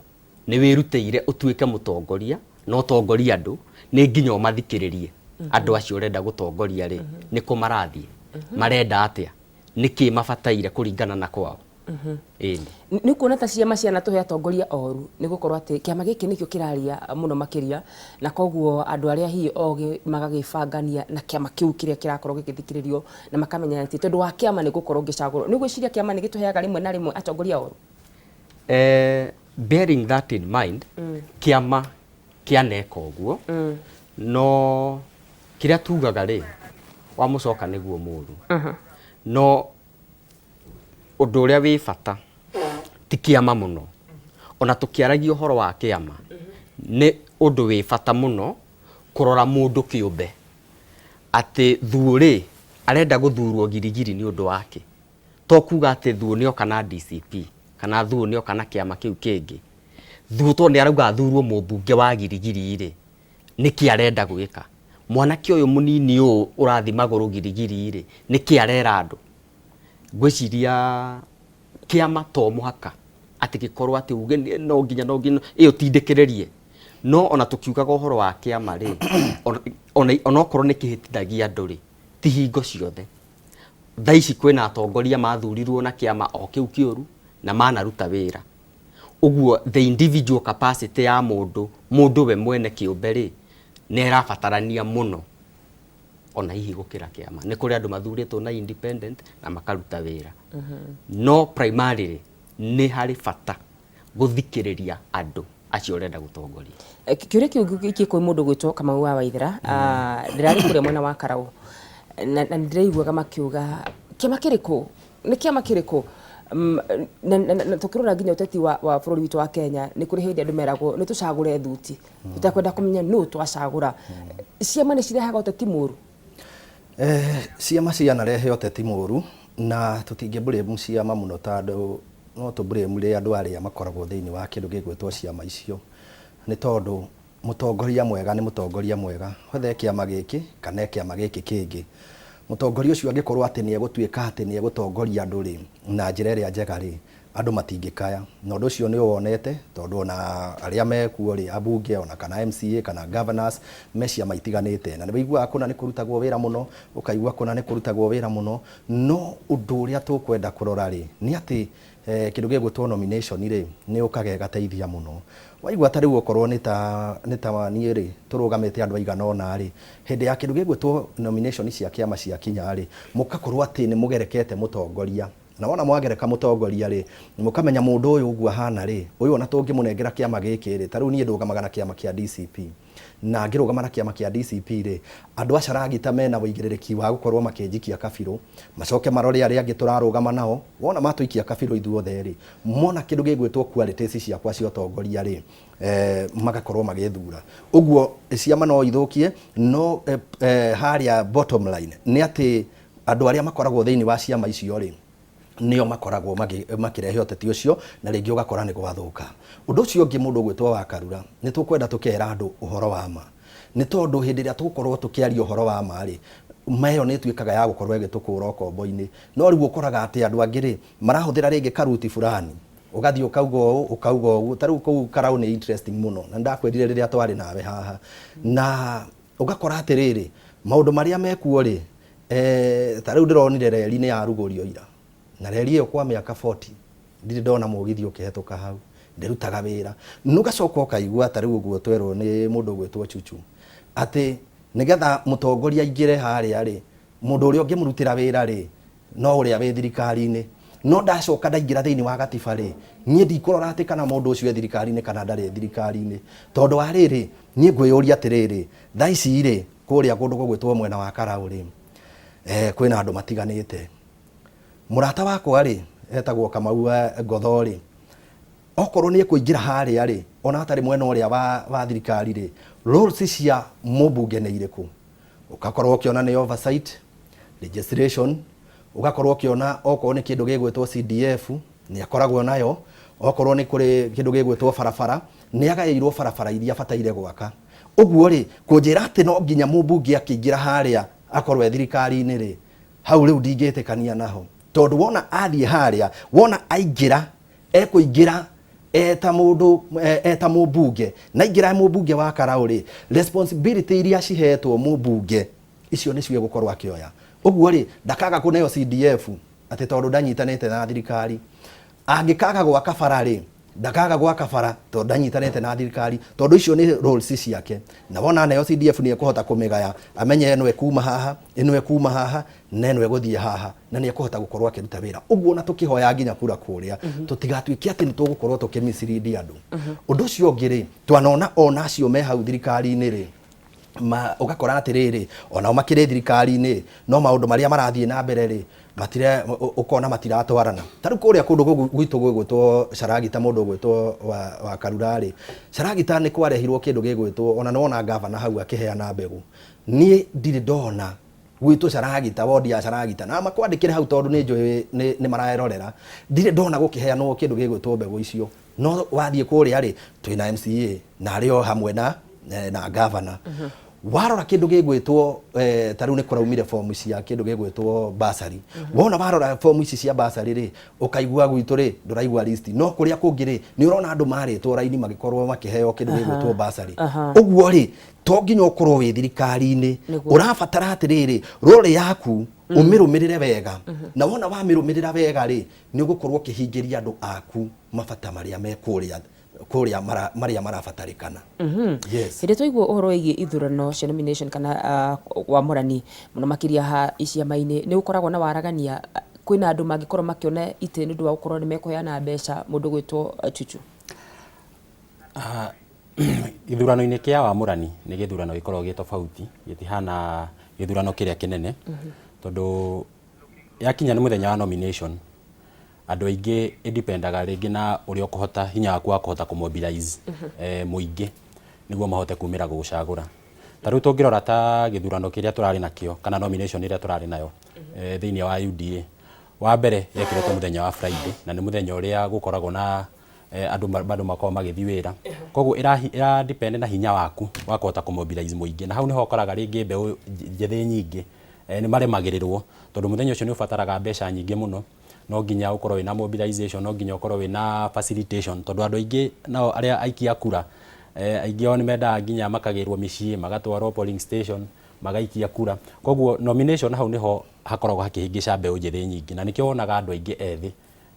ni wirutĩire utuike mutongoria no tongoria andu ni nginya umathikiririe andu acio urenda gutongoria ri ni kumarathie marenda atia niki mabataire kuringana na kwao ni kuona ta ciama ciana tuhe atongoria oru ni gukorwo ati kiama giki nikio kiraria muno makiria na koguo andu aria hi ogi magagibangania na kiama kiu kiria kirakorwo gikithikiririo na makamenya ati tondu wa kiama ni gukorwo ngicagurwo ni gwiciria kiama ni gituheaga rimwe na rimwe atongoria oru bearing that in mind kiama kianeka uguo no kiria tugaga ri wa mucoka niguo muru no undu uria wi bata ti kiama muno ona tukiaragia uhoro wa kiama ni undu wi bata muno kurora mundu kiumbe ati thuuri arenda guthurwo Girigiri ni undu wake to kuga ati thuo nio kana DCP kana thuo nio kana kiama kiu kingi thuo to ni arauga thurwo mumbunge wa Girigiri ri niki arenda gwika mwanake uyu munini u urathi maguru Girigiri ri niki arera andu gwiciria kiama to muhaka ati gikorwo ati uge no nginya iyo tindikiririe no ona tukiugaga uhoro wa kiama ri ona okorwo ni kihitithagia andu ri ti hingo ciothe thaici kwina atongoria mathurirwo na kiama o kiu kiuru na manaruta wira uguo the individual capacity ya mundu we mwene kiumbe ri ni irabatarania muno ona hihi gukira kiama ni kuri andu mathuritwo na independent na makaruta wira no primarily ni hari bata guthikiriria andu acio urenda gutongoria kiuria kiu gikiko mundu gwitwo Kamau wa Waithera ndirari kuria mwena wa Karau na ndiraiguaga makiuga kiama kiriku ni kiama kiriku na tukirora nginya uteti wa bururi witu wa Kenya ni kuri hindi andu meragwo ni tucagure thuti tutakwenda kumenya no twacagura ciama ni cirehaga uteti muru ciama cianarehe uteti muru na tutingĩblame ciama muno tondu no tublame ri andu aria makoragwo thiini wa kindu gigwitwo ciama icio ni tondu mutongoria mwega ni mutongoria mwega wethe kiama giki kana kiama giki kingi mutongoria ucio angikorwo ati ni egutuika ati ni egutongoria andu ri na njira iria njega ri andu matingikaya na undu ucio ni wonete tondu na aria mekuo ri abunge ona kana MCA kana governors mecia maitiganite na nibaigua kuna ni kurutagwo wira muno ukaigua kuna ni kurutagwo wira muno no undu uria tukwenda kurora ri ni ati kindu gigwitwo nomination ri ni ukagegateithia muno waigua tari gukorwo ni ta nie ri turugamite andu aigana ona ri hindi ya kindu gigwitwo nomination cia kiama cia kinya ri mukakorwo ati ni mugerekete mutongoria na wona mwagereka mutongoria ri mukamenya mundu uyu ugua hana ri uyu ona tungimunengera kiama giki ri taru nie ndugamaga na kiama kia DCP na ngirugama na kiama kia DCP ri andu acaragita mena wigiririki wa gukorwo makenjikia kabiro macoke marore aria angi turarugama nao wona matuikia kabiro ithuothe ri mona kindu gigwitwo qualities ciakwa cia utongoria ri magakorwo magithura uguo ciama no ithukie no haria bottom line ni ati andu aria makoragwo thiini wa ciama icio ri nio makoragwo makirehe uteti ucio na ringi ugakora ni gwathuka undu ucio ungi mundu gwitwo wa Karura ni tukwenda tukera andu uhoro wa ma ni tondu hindi ria tukorwo tukiaria uhoro wa ma ri mayo ni tuikaga ya gukorwo igitukura okombo-ini no riu ukoraga ati andu angiri marahuthira ringi karuti fulani ugathii ukauga ugu taru kuu karau ni interesting muno na ndakwirire riria twari nawe haha na ugakora ati riri maundu maria mekuo ri taru ndironire reri ni yarugurio ira na reri iyo kwa miaka 40 ndiri ndona mugithi ukihetoka hau ndirutaga wira nugacoka ukaigua tari uguo twerwo ni mundu gwitwo Chuchu ati nigetha mutongoria ingire haria ri mundu uria ungimurutira wira ri no uria we thirikari-ini no ndacoka ndaingira thiini wa gatiba ri nie ndikurora ati kana mundu ucio thirikari-ini kana ndari thirikari-ini tondu wa riri nie ngwiyuria atiriri thaici ri kuria kundu gwitwo mwena wa Karau ri kwina andu matiganite murata wakwa ri etagwo Kamau Ngotho ri okorwo ni kuingira haria ri ona atari mwena uria wa thirikari ri roles cia mubunge ni iriku ugakorwo ukiona ni oversight legislation ugakorwo ukiona okorwo ni kindu gigwitwo CDF ni akoragwo nayo okorwo ni kuri kindu gigwitwo barabara ni agairwo barabara iria bataire gwaka uguo ri kunjira ati no nginya mubunge akiingira haria akorwo thirikari-ini ri hau riu ndingitikania naho tondu wona athie haria wona aingira ekuingira eta mubunge na ingira mubunge wa Karau ri responsibility iria cihetwo mubunge icio ni cio gukorwo akioya uguo ri ndakaga kuneo CDF ati tondu ndanyitanite na thirikari angikaga gwaka bara ri ndakaga gwaka bara tondu ndanyitanite na thirikari tondu icio ni roles ciake na wona neo CDF ni ekuhota kumigaya amenye eno ekuma haha eno ekuma haha na eno eguthie haha na ni ekuhota gukorwo akiruta wira uguo na tukihoya nginya kura kuria tutigatuike ati ni tugukorwo tukimisiridi andu undu ucio ngiri twanona ona acio me hau thirikari-ini ri ugakora atiriri ona makire thirikari-ini no maundu maria marathie na mbere ri matire ukona matiratwarana taru kuria kundu gwitu gwitwo Charagita mundu gwitwo wa Karura ri Charagita ni kwarehirwo kindu gigwitwo ona nona governor hau akiheana mbegu nie ndiri ndona gwitwo Charagita wodi ya Charagita na makwandikire hau tondu ni njui ni maraerorera ndiri ndona gukiheanwo kindu gigwitwo mbegu icio no wathie kuria ri twina MCA na ario hamwe na governor warora kindu gigwitwo taru ni kuraumire form cia kindu gigwitwo basari wona warora form ici cia basari ri ukaigua gwitu ri nduraigua list no kuria kungiri ni urona andu maritwo raini magikorwo makiheo kindu gigwitwo basari uguo ri to nginya ukorwo wi thirikari-ini urabatara atiriri role yaku umirumirire wega na wona wamirumirira wega ri ni ugukorwo kihingiria andu aku mabata maria mekuria kuria maria marabatarikana yes ire toigwo uhoro wigi ithurano cia nomination kana wamurani muno makiria ha iciama-ini ni ukoragwo na waragania kwina andu mangikorwo makiona ite ni ndu wa gukorwo ni mekuheana mbeca mundu gwitwo Chuchu ithurano-ini kia wamurani ni githurano gikorwo gi tofauti gitihana githurano kiria kinene tondu yakinya ni muthenya wa nomination andu aingi indipendaga ringi na uria ukuhota hinya waku wa kuhota kumobilize muingi niguo mahote kumira gucagura taru tungirora ta githurano kiria turari nakio kana nomination iria turari nayo thiini wa UDA wa mbere yekiretwo muthenya wa Friday na ni muthenya uria gukoragwo na andu bado makoma magithi wira koguo ira depend na hinya waku wa kuhota kumobilize muingi na hau niho ukoraga ringi mbeu njethi nyingi ni maremagirirwo tondu muthenya ucio ni ubataraga mbeca nyingi muno no nginya ukorwo wina mobilization, no nginya ukorwo wina facilitation, tondu andu aingi nao aria aikia kura aingi o ni mendaga nginya makagirwo micii magatwarwo polling station magaikia kura. Koguo nomination hau niho hakoragwo hakihingica mbeu njithi nyingi, na nikio wonaga andu aingi ethi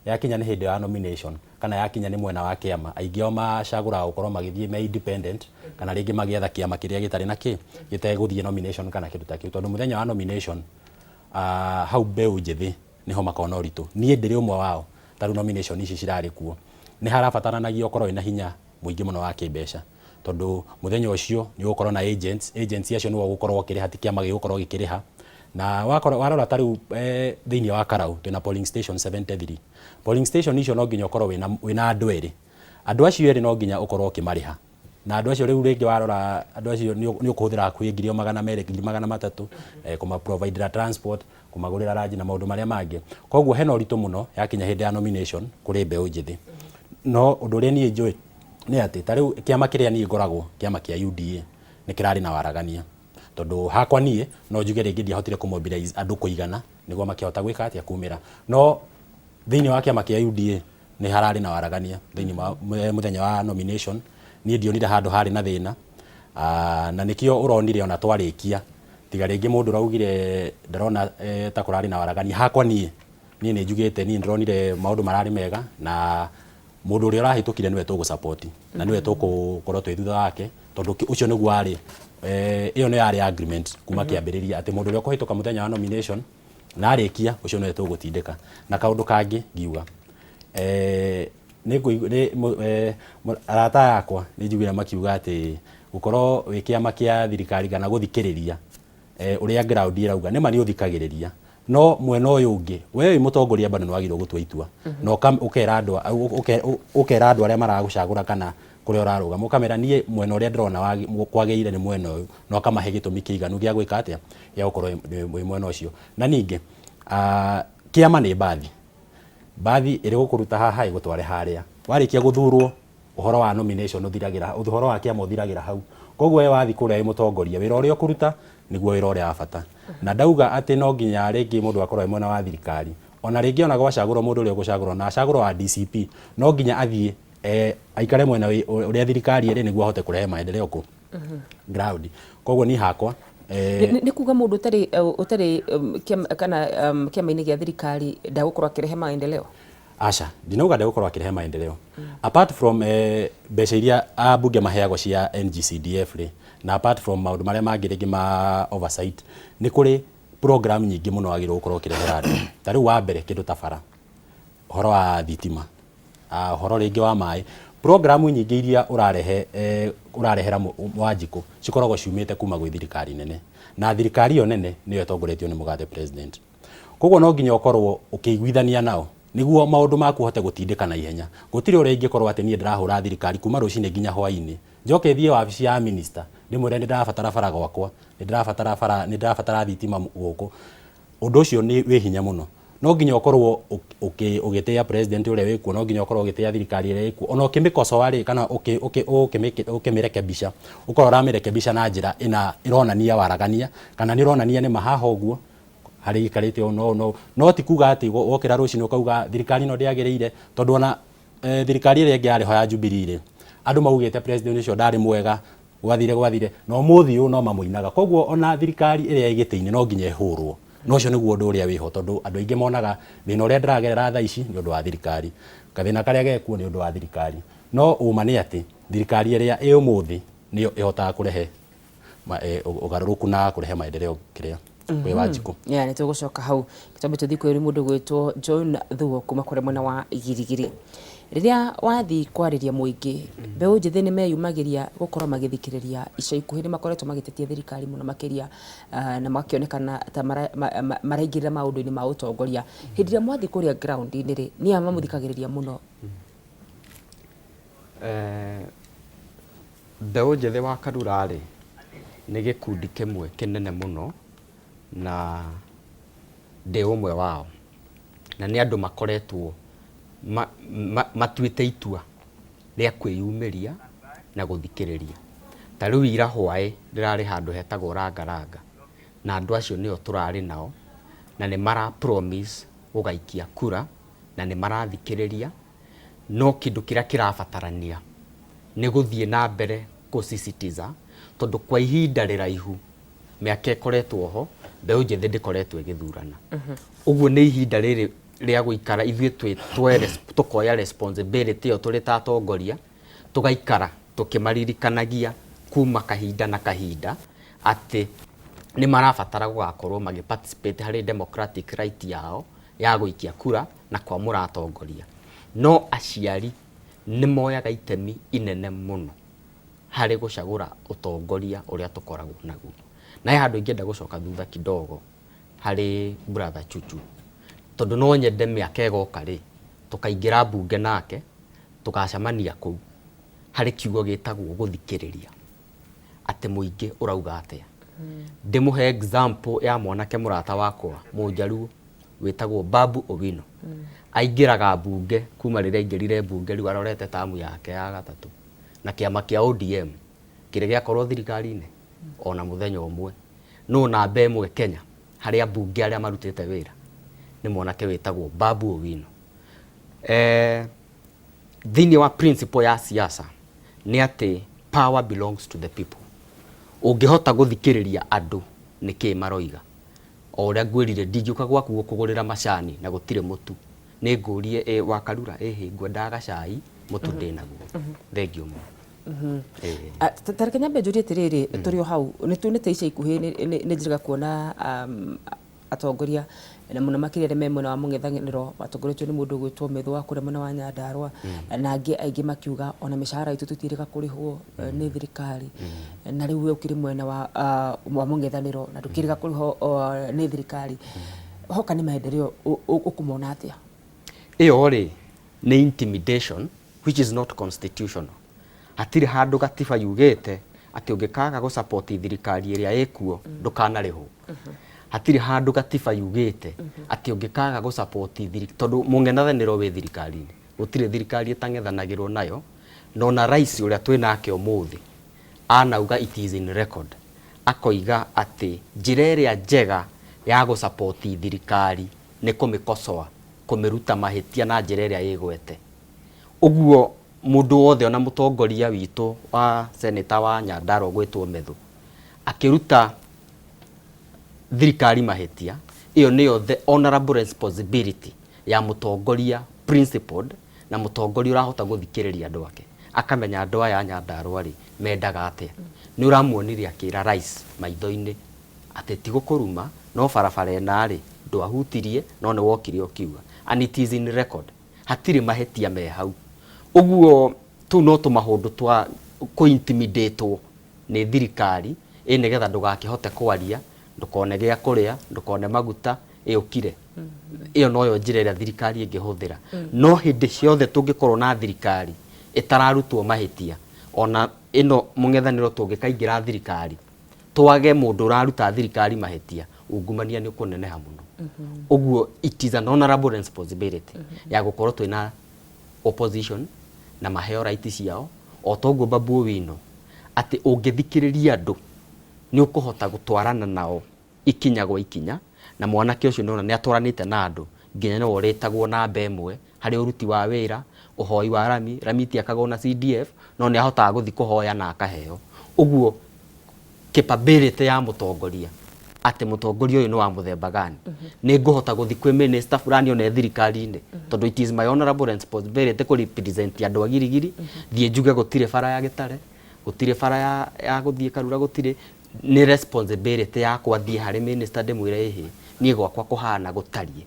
yakinya ni hindi ya nomination kana yakinya ni mwena wa kiama aingi o macagura gukorwo magithie me independent kana ringi magietha kiama kiria gitari na giteguthie nomination kana kindu ta kiu, tondu muthenya wa nomination hau mbeu njithi niho makona uritu. Nie ndiri umwe wao, taru nomination ici cirari kuo ni harabataranagia ukorwo ina hinya muingi muno wa kimbeca, tondu muthenya ucio ni ukorwo na agents acio ni gukorwo ukiriha ti kiama gigukorwo gikiriha. Na warora tariu thiini wa Karau twina polling station 73. Polling station icio no nginya ukorwo wina andu eri. Andu acio eri no nginya ukorwo ukimariha. Na andu acio riu ringi warora andu acio ni ukuhuthira kwi 200,000 2,300 kuma provider transport, kumagurira rangi na maundu maria mangi. Koguo hena uritu muno yakinya hindi ya nomination kuri mbeu njithi. No undu uria nie njui ni ati tariu kiama kiria nie ngoragwo kiama kia UDA ni kirari na waragania, tondu hakwa nie no njuge ringi ndiahotire kumobilize andu kuigana niguo makihota gwika atia kumira. No thiini wa kiama kia UDA ni harari na waragania thiini muthenya wa nomination nie ndionire handu hari na thina, na nikio uronire ona twarikia tiga ringi mundu raugire ndarona ta kurari na waragania. Hakwa nie ni njugite ni ndronire maundu marari mega, na mundu uria rahitukire niwe tugu support na niwe tugukorwo twi thutha wake, tondu ucio niguo ari iyo no yari agreement kuma kiambiriria ati mundu uria kuhituka muthenya wa nomination na arikia ucio niwe tugutindika. Na kaundu kangi ngiuga arata yakwa ni njugire makiuga ati gukorwo wi kiama kia thirikari kana guthikiriria uria ground irauga nima ni uthikagiriria, no mwena uyu ungi we wi mutongoria bado ni wagirwo gutua itua no ukera andu aria maragucagura kana kuria uraruga mukamera nie mwena uria ndirona kwageire ni mwena uyu no kamahe gitumi kiiganu gia gwika atia ya gukorwo wi mwena ucio. Na ningi kiama ni bathi iri gukuruta haha igutware haria warikia guthurwo uhoro wa nomination uthiragira uhoro wa kiama uthiragira hau. Koguo we wathi kuria wi mutongoria wira uria ukuruta niguo wira uria wa bata, na ndauga ati no nginya ringi mundu akorwo mwena wa thirikari, ona ringi ona gwacagurwo mundu uria gucagurwo na acagurwo wa DCP no nginya athie aikare mwena uria thirikari iri niguo ahote kurehe maendeleo ku ground. Koguo ni hakwa ni kuga mundu utari kana kiama-ini gia thirikari ndagukorwo akirehe maendeleo. Aca ndinauga ndagukorwo akirehe maendeleo apart from mbeca iria abunge maheagwo cia NGCDF na apart from maundu maria mangi ringi ma oversight ni kuri program nyingi muno wagirwo gukorwo ukirehera andu. Tariu wa mbere kindu ta bara, uhoro wa thitima, uhoro ringi wa mai, program nyingi iria urarehera Wanjiku cikoragwo ciumite kuma gwi thirikari nene, na thirikari yo nene niyo itongoretio ni mugathe president. Koguo no nginya ukorwo ukiguithania nao niguo maundu maku hote gutindika na ihenya. Gutiri uria ingikorwo ati nie ndirahura thirikari kuma rucine nginya hwaini njoke thie wabici ya minister ndimwire ndirabatara bara gwakwa, ndirabatara thitima guku. Undu ucio ni wi hinya muno. No nginya ukorwo ugitia president uria wikuo, no nginya ukorwo ugitia thirikari iria wikuo, ona ukimikosoa ri kana ukimirekebisha ukorwo uramirekebisha na njira ina ironania waragania kana ni ironania ni mahaha uguo hari ikarite no ti kuga ati wokira rucini ukauga thirikari no ndiagiriire, tondu ona thirikari iria ingi yariho ya Jubilee andu maugite president ucio ndari mwega gwathire no muthi u no mamuinaga. Koguo ona thirikari iria igitiini no nginya ihurwo, no cio niguo undu uria wiho, tondu andu aingi monaga thina uria ndiragerera thaa ici ni undu wa thirikari, kathina karia gekuo ni undu wa thirikari. No uma ni ati thirikari iria i umuthi niyo ihotaga kurehe ugaruruku na kurehe maendeleo kiria we Wanjiku. Ni tugucoka hau kitambe tuthi kwiri mundu gwitwo John Thuo kuma kure mwena wa Igirigiri. Riria wathi kwariria muingi mbeu njithi ni meyumagiria gukorwo magithikiriria ica ikuhi ni makoretwo magitetia thirikari muno makiria na makionekana ta maraingirira maundu-ini ma utongoria. Hindi ria mwathi kuria ground-ini ri ni amamuthikagiriria muno. Mbeu njithi wa Karura ri ni gikundi kimwe kinene muno na ndi umwe wao, na ni andu makoretwo matuite itua ria kwiyumiria na guthikiriria. Tariu ira hwae ndirari handu hetagwo Rangaranga na andu acio nio turari nao na ni mara promise gugaikia kura na nĩ marathikĩrĩria, no kĩndũ kĩrĩa kĩrabatarania nĩ gũthiĩ na mbere gũsisitiza, tondũ kwa ihinda rĩraihu mĩaka ĩkoretwo ho, mbeũ njĩthĩ ndĩkoretwo ĩgĩthurana. Ũguo nĩ ihinda rĩrĩ rĩa gũikara ithuĩ tũkoya responsibility ĩyo tũrĩ ta atongoria, tũgaikara tũkĩmaririkanagia kuma kahinda na kahinda atĩ nĩ marabatara gũgakorwo participate harĩ democratic right yao ya gũikia kura na kwamũra atongoria. No aciari nĩ moyaga itemi inene mũno harĩ gũcagũra ũtongoria ũrĩa tũkoragwo naguo. Na handũ ingĩenda gũcoka thutha kidogo harĩ brother Chuchu, tondũ no nyende mĩaka ĩgoka rĩ, tũkaingĩra mbunge nake tũgacemania kũu harĩ kiugo gĩtagwo gũthikĩrĩria atĩ mũingĩ ũrauga atĩa. Ndĩmũhe example ya mwanake mũrata wakwa mũnjaruo wĩtagwo Babu Owino. Aingĩraga mbunge kuma rĩrĩa aingĩrire mbunge, rĩu arorete tamu yake ya gatatũ na kĩama kĩa ODM kĩrĩa gĩakorwo thirikari-inĩ ona mũthenya ũmwe. No namba ĩmwe Kenya harĩa mbunge arĩa marutĩte wĩra nĩ mwanake wĩtagwo Babu Owino. Thĩinĩ wa principle ya siasa nĩ atĩ power belongs to the people. Ũngĩhota gũthikĩrĩria andũ nĩkĩ maroiga. O ũrĩa ngwĩrire ndingĩũka gwaku gũkũgũrĩra macani na gũtirĩ mũtu. Nĩ ngũrie wa Karura ngwendaga gacai mũtu ndĩnaguo. Thengio mũno. Tareke nyambe njũrie atĩrĩrĩ, tũrĩ o hau nĩ tuonete ica ikuhĩ nĩ njĩraga kuona atongoria na mũno makĩria arĩa me mwena wa mũng'ethanĩro watongoretio nĩ mũndũ ũgwĩtwo Methũ wa kũrĩa mwena wa Nyandarua, na angĩ aingĩ makiuga ona mĩcara itũ tũtirĩga kũrĩhwo nĩ thirikari, na rĩu we ũkĩrĩ mwena wa mũng'ethanĩro na ndũkĩrĩga kũrĩhwo nĩ thirikari. Hoka nĩ maendeleo ũkũmona atĩa? Ĩyo rĩ nĩ intimidation which is not constitutional. Hatirĩ handũ gatiba yugĩte atĩ ũngĩkaga gũsupport thirikari ĩrĩa ĩkuo ndũkanarĩhwo. Hatirĩ handũ gatiba yugĩte atĩ ũngĩkaga gũsupport thirikari, tondũ mũng'ethanĩro wĩ thirikari-inĩ, gũtirĩ thirikari ĩtang'ethanagĩrwo nayo. No na rais ũrĩa twĩ nake ũmũthĩ anauga it is in record, akoiga atĩ njĩra ĩrĩa njega ya gũsupport thirikari nĩ kũmĩkosoa, kũmĩruta mahĩtia na njĩra ĩrĩa ĩgwete. Ũguo mũndũ wothe ona mũtongoria witũ wa seneta wa Nyandarua gwĩtwo Methũ akĩruta thirikari mahĩtia, ĩyo nĩyo the honorable responsibility ya mũtongoria principled na mũtongoria ũrahota gũthikĩrĩria andũ ake, akamenya andũ aya Nyandarua rĩ mendaga atĩa. Nĩ ũramuonirie akĩra rais maitho-inĩ atĩ ti gũkũruma no barabara ĩna rĩ ndwahutirie no nĩ wokire ũkiuga, and it is in record. Hatirĩ mahĩtia me hau. Ũguo tu no tũmaũndũ twa kũ-intimidate nĩ thirikari nĩgetha ndũgakĩhote kwaria, ndũkone gĩa kũrĩa, ndũkone maguta ũkire. Ĩyo noyo njĩra ĩrĩa thirikari ĩngĩhũthĩra. No hĩndĩ ciothe tũngĩkorwo na thirikari ĩtararutwo mahĩtia, ona ĩno mũng'ethanĩro tũngĩkaingĩra thirikari twage mũndũ ũraruta thirikari mahĩtia, ungumania nĩ ũkũneneha mũno. Ũguo it is an honorable responsibility ya gũkorwo twĩna opposition na maheo right ciao, o toguo Babu Owino atĩ ũngĩthikĩrĩria andũ nĩ ũkũhota gũtwarana nao ikinya gwa ikinya, na mwanake ũcio nĩona nĩ atwaranĩte na andũ nginya no ũrĩtagwo namba ĩmwe harĩ ũruti wa wĩra, ũhoi wa rami tiakagwo na CDF no nĩ ahotaga gũthiĩ kũhoya na akaheo. Ũguo capability ya mũtongoria atĩ mũtongoria ũyũ nĩ wa mũthemba gani, nĩ ngũhota gũthiĩ kwĩ minister fulani one thirikari-inĩ, tondũ it is my honorable responsibility kũ represent andũ a Girigiri, thiĩ njuge gũtirĩ bara ya Gĩtare, gũtirĩ bara ya gũthiĩ Karura, gũtirĩ. Nĩ responsibility yakwa thiĩ harĩ minister ndĩmwĩre ĩhĩ niĩ gwakwa kũhana gũtariĩ.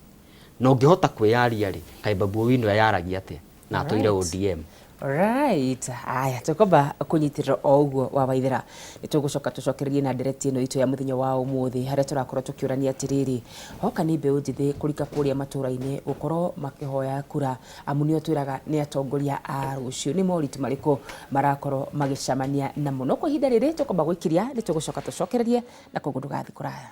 Na ũngĩhota kwĩyaria rĩ, kaĩ Babu Owino yaragia atĩa na atũire ODM. Right. Aya tũkomba kũnyitĩrĩra o ũguo wa Waithera. Nĩ tũgũcoka tũcokererie na ndereti ĩno itũ ya mũthenya wa ũmũthĩ harĩa tũrakorwo tũkĩũrania atĩrĩrĩ, hoka nĩ mbeũ njĩthĩ kũrika kũrĩa matũũra-inĩ gũkorwo makĩhoya kura, amu nĩo twĩraga nĩ atongoria a rũciũ. Nĩ moritũ marĩkũ marakorwo magĩcemania namo. No kwa ihinda rĩrĩ tũkomba gũikiria, nĩ tũgũcoka tũcokererie na koguo ndũgathiĩ kũraya.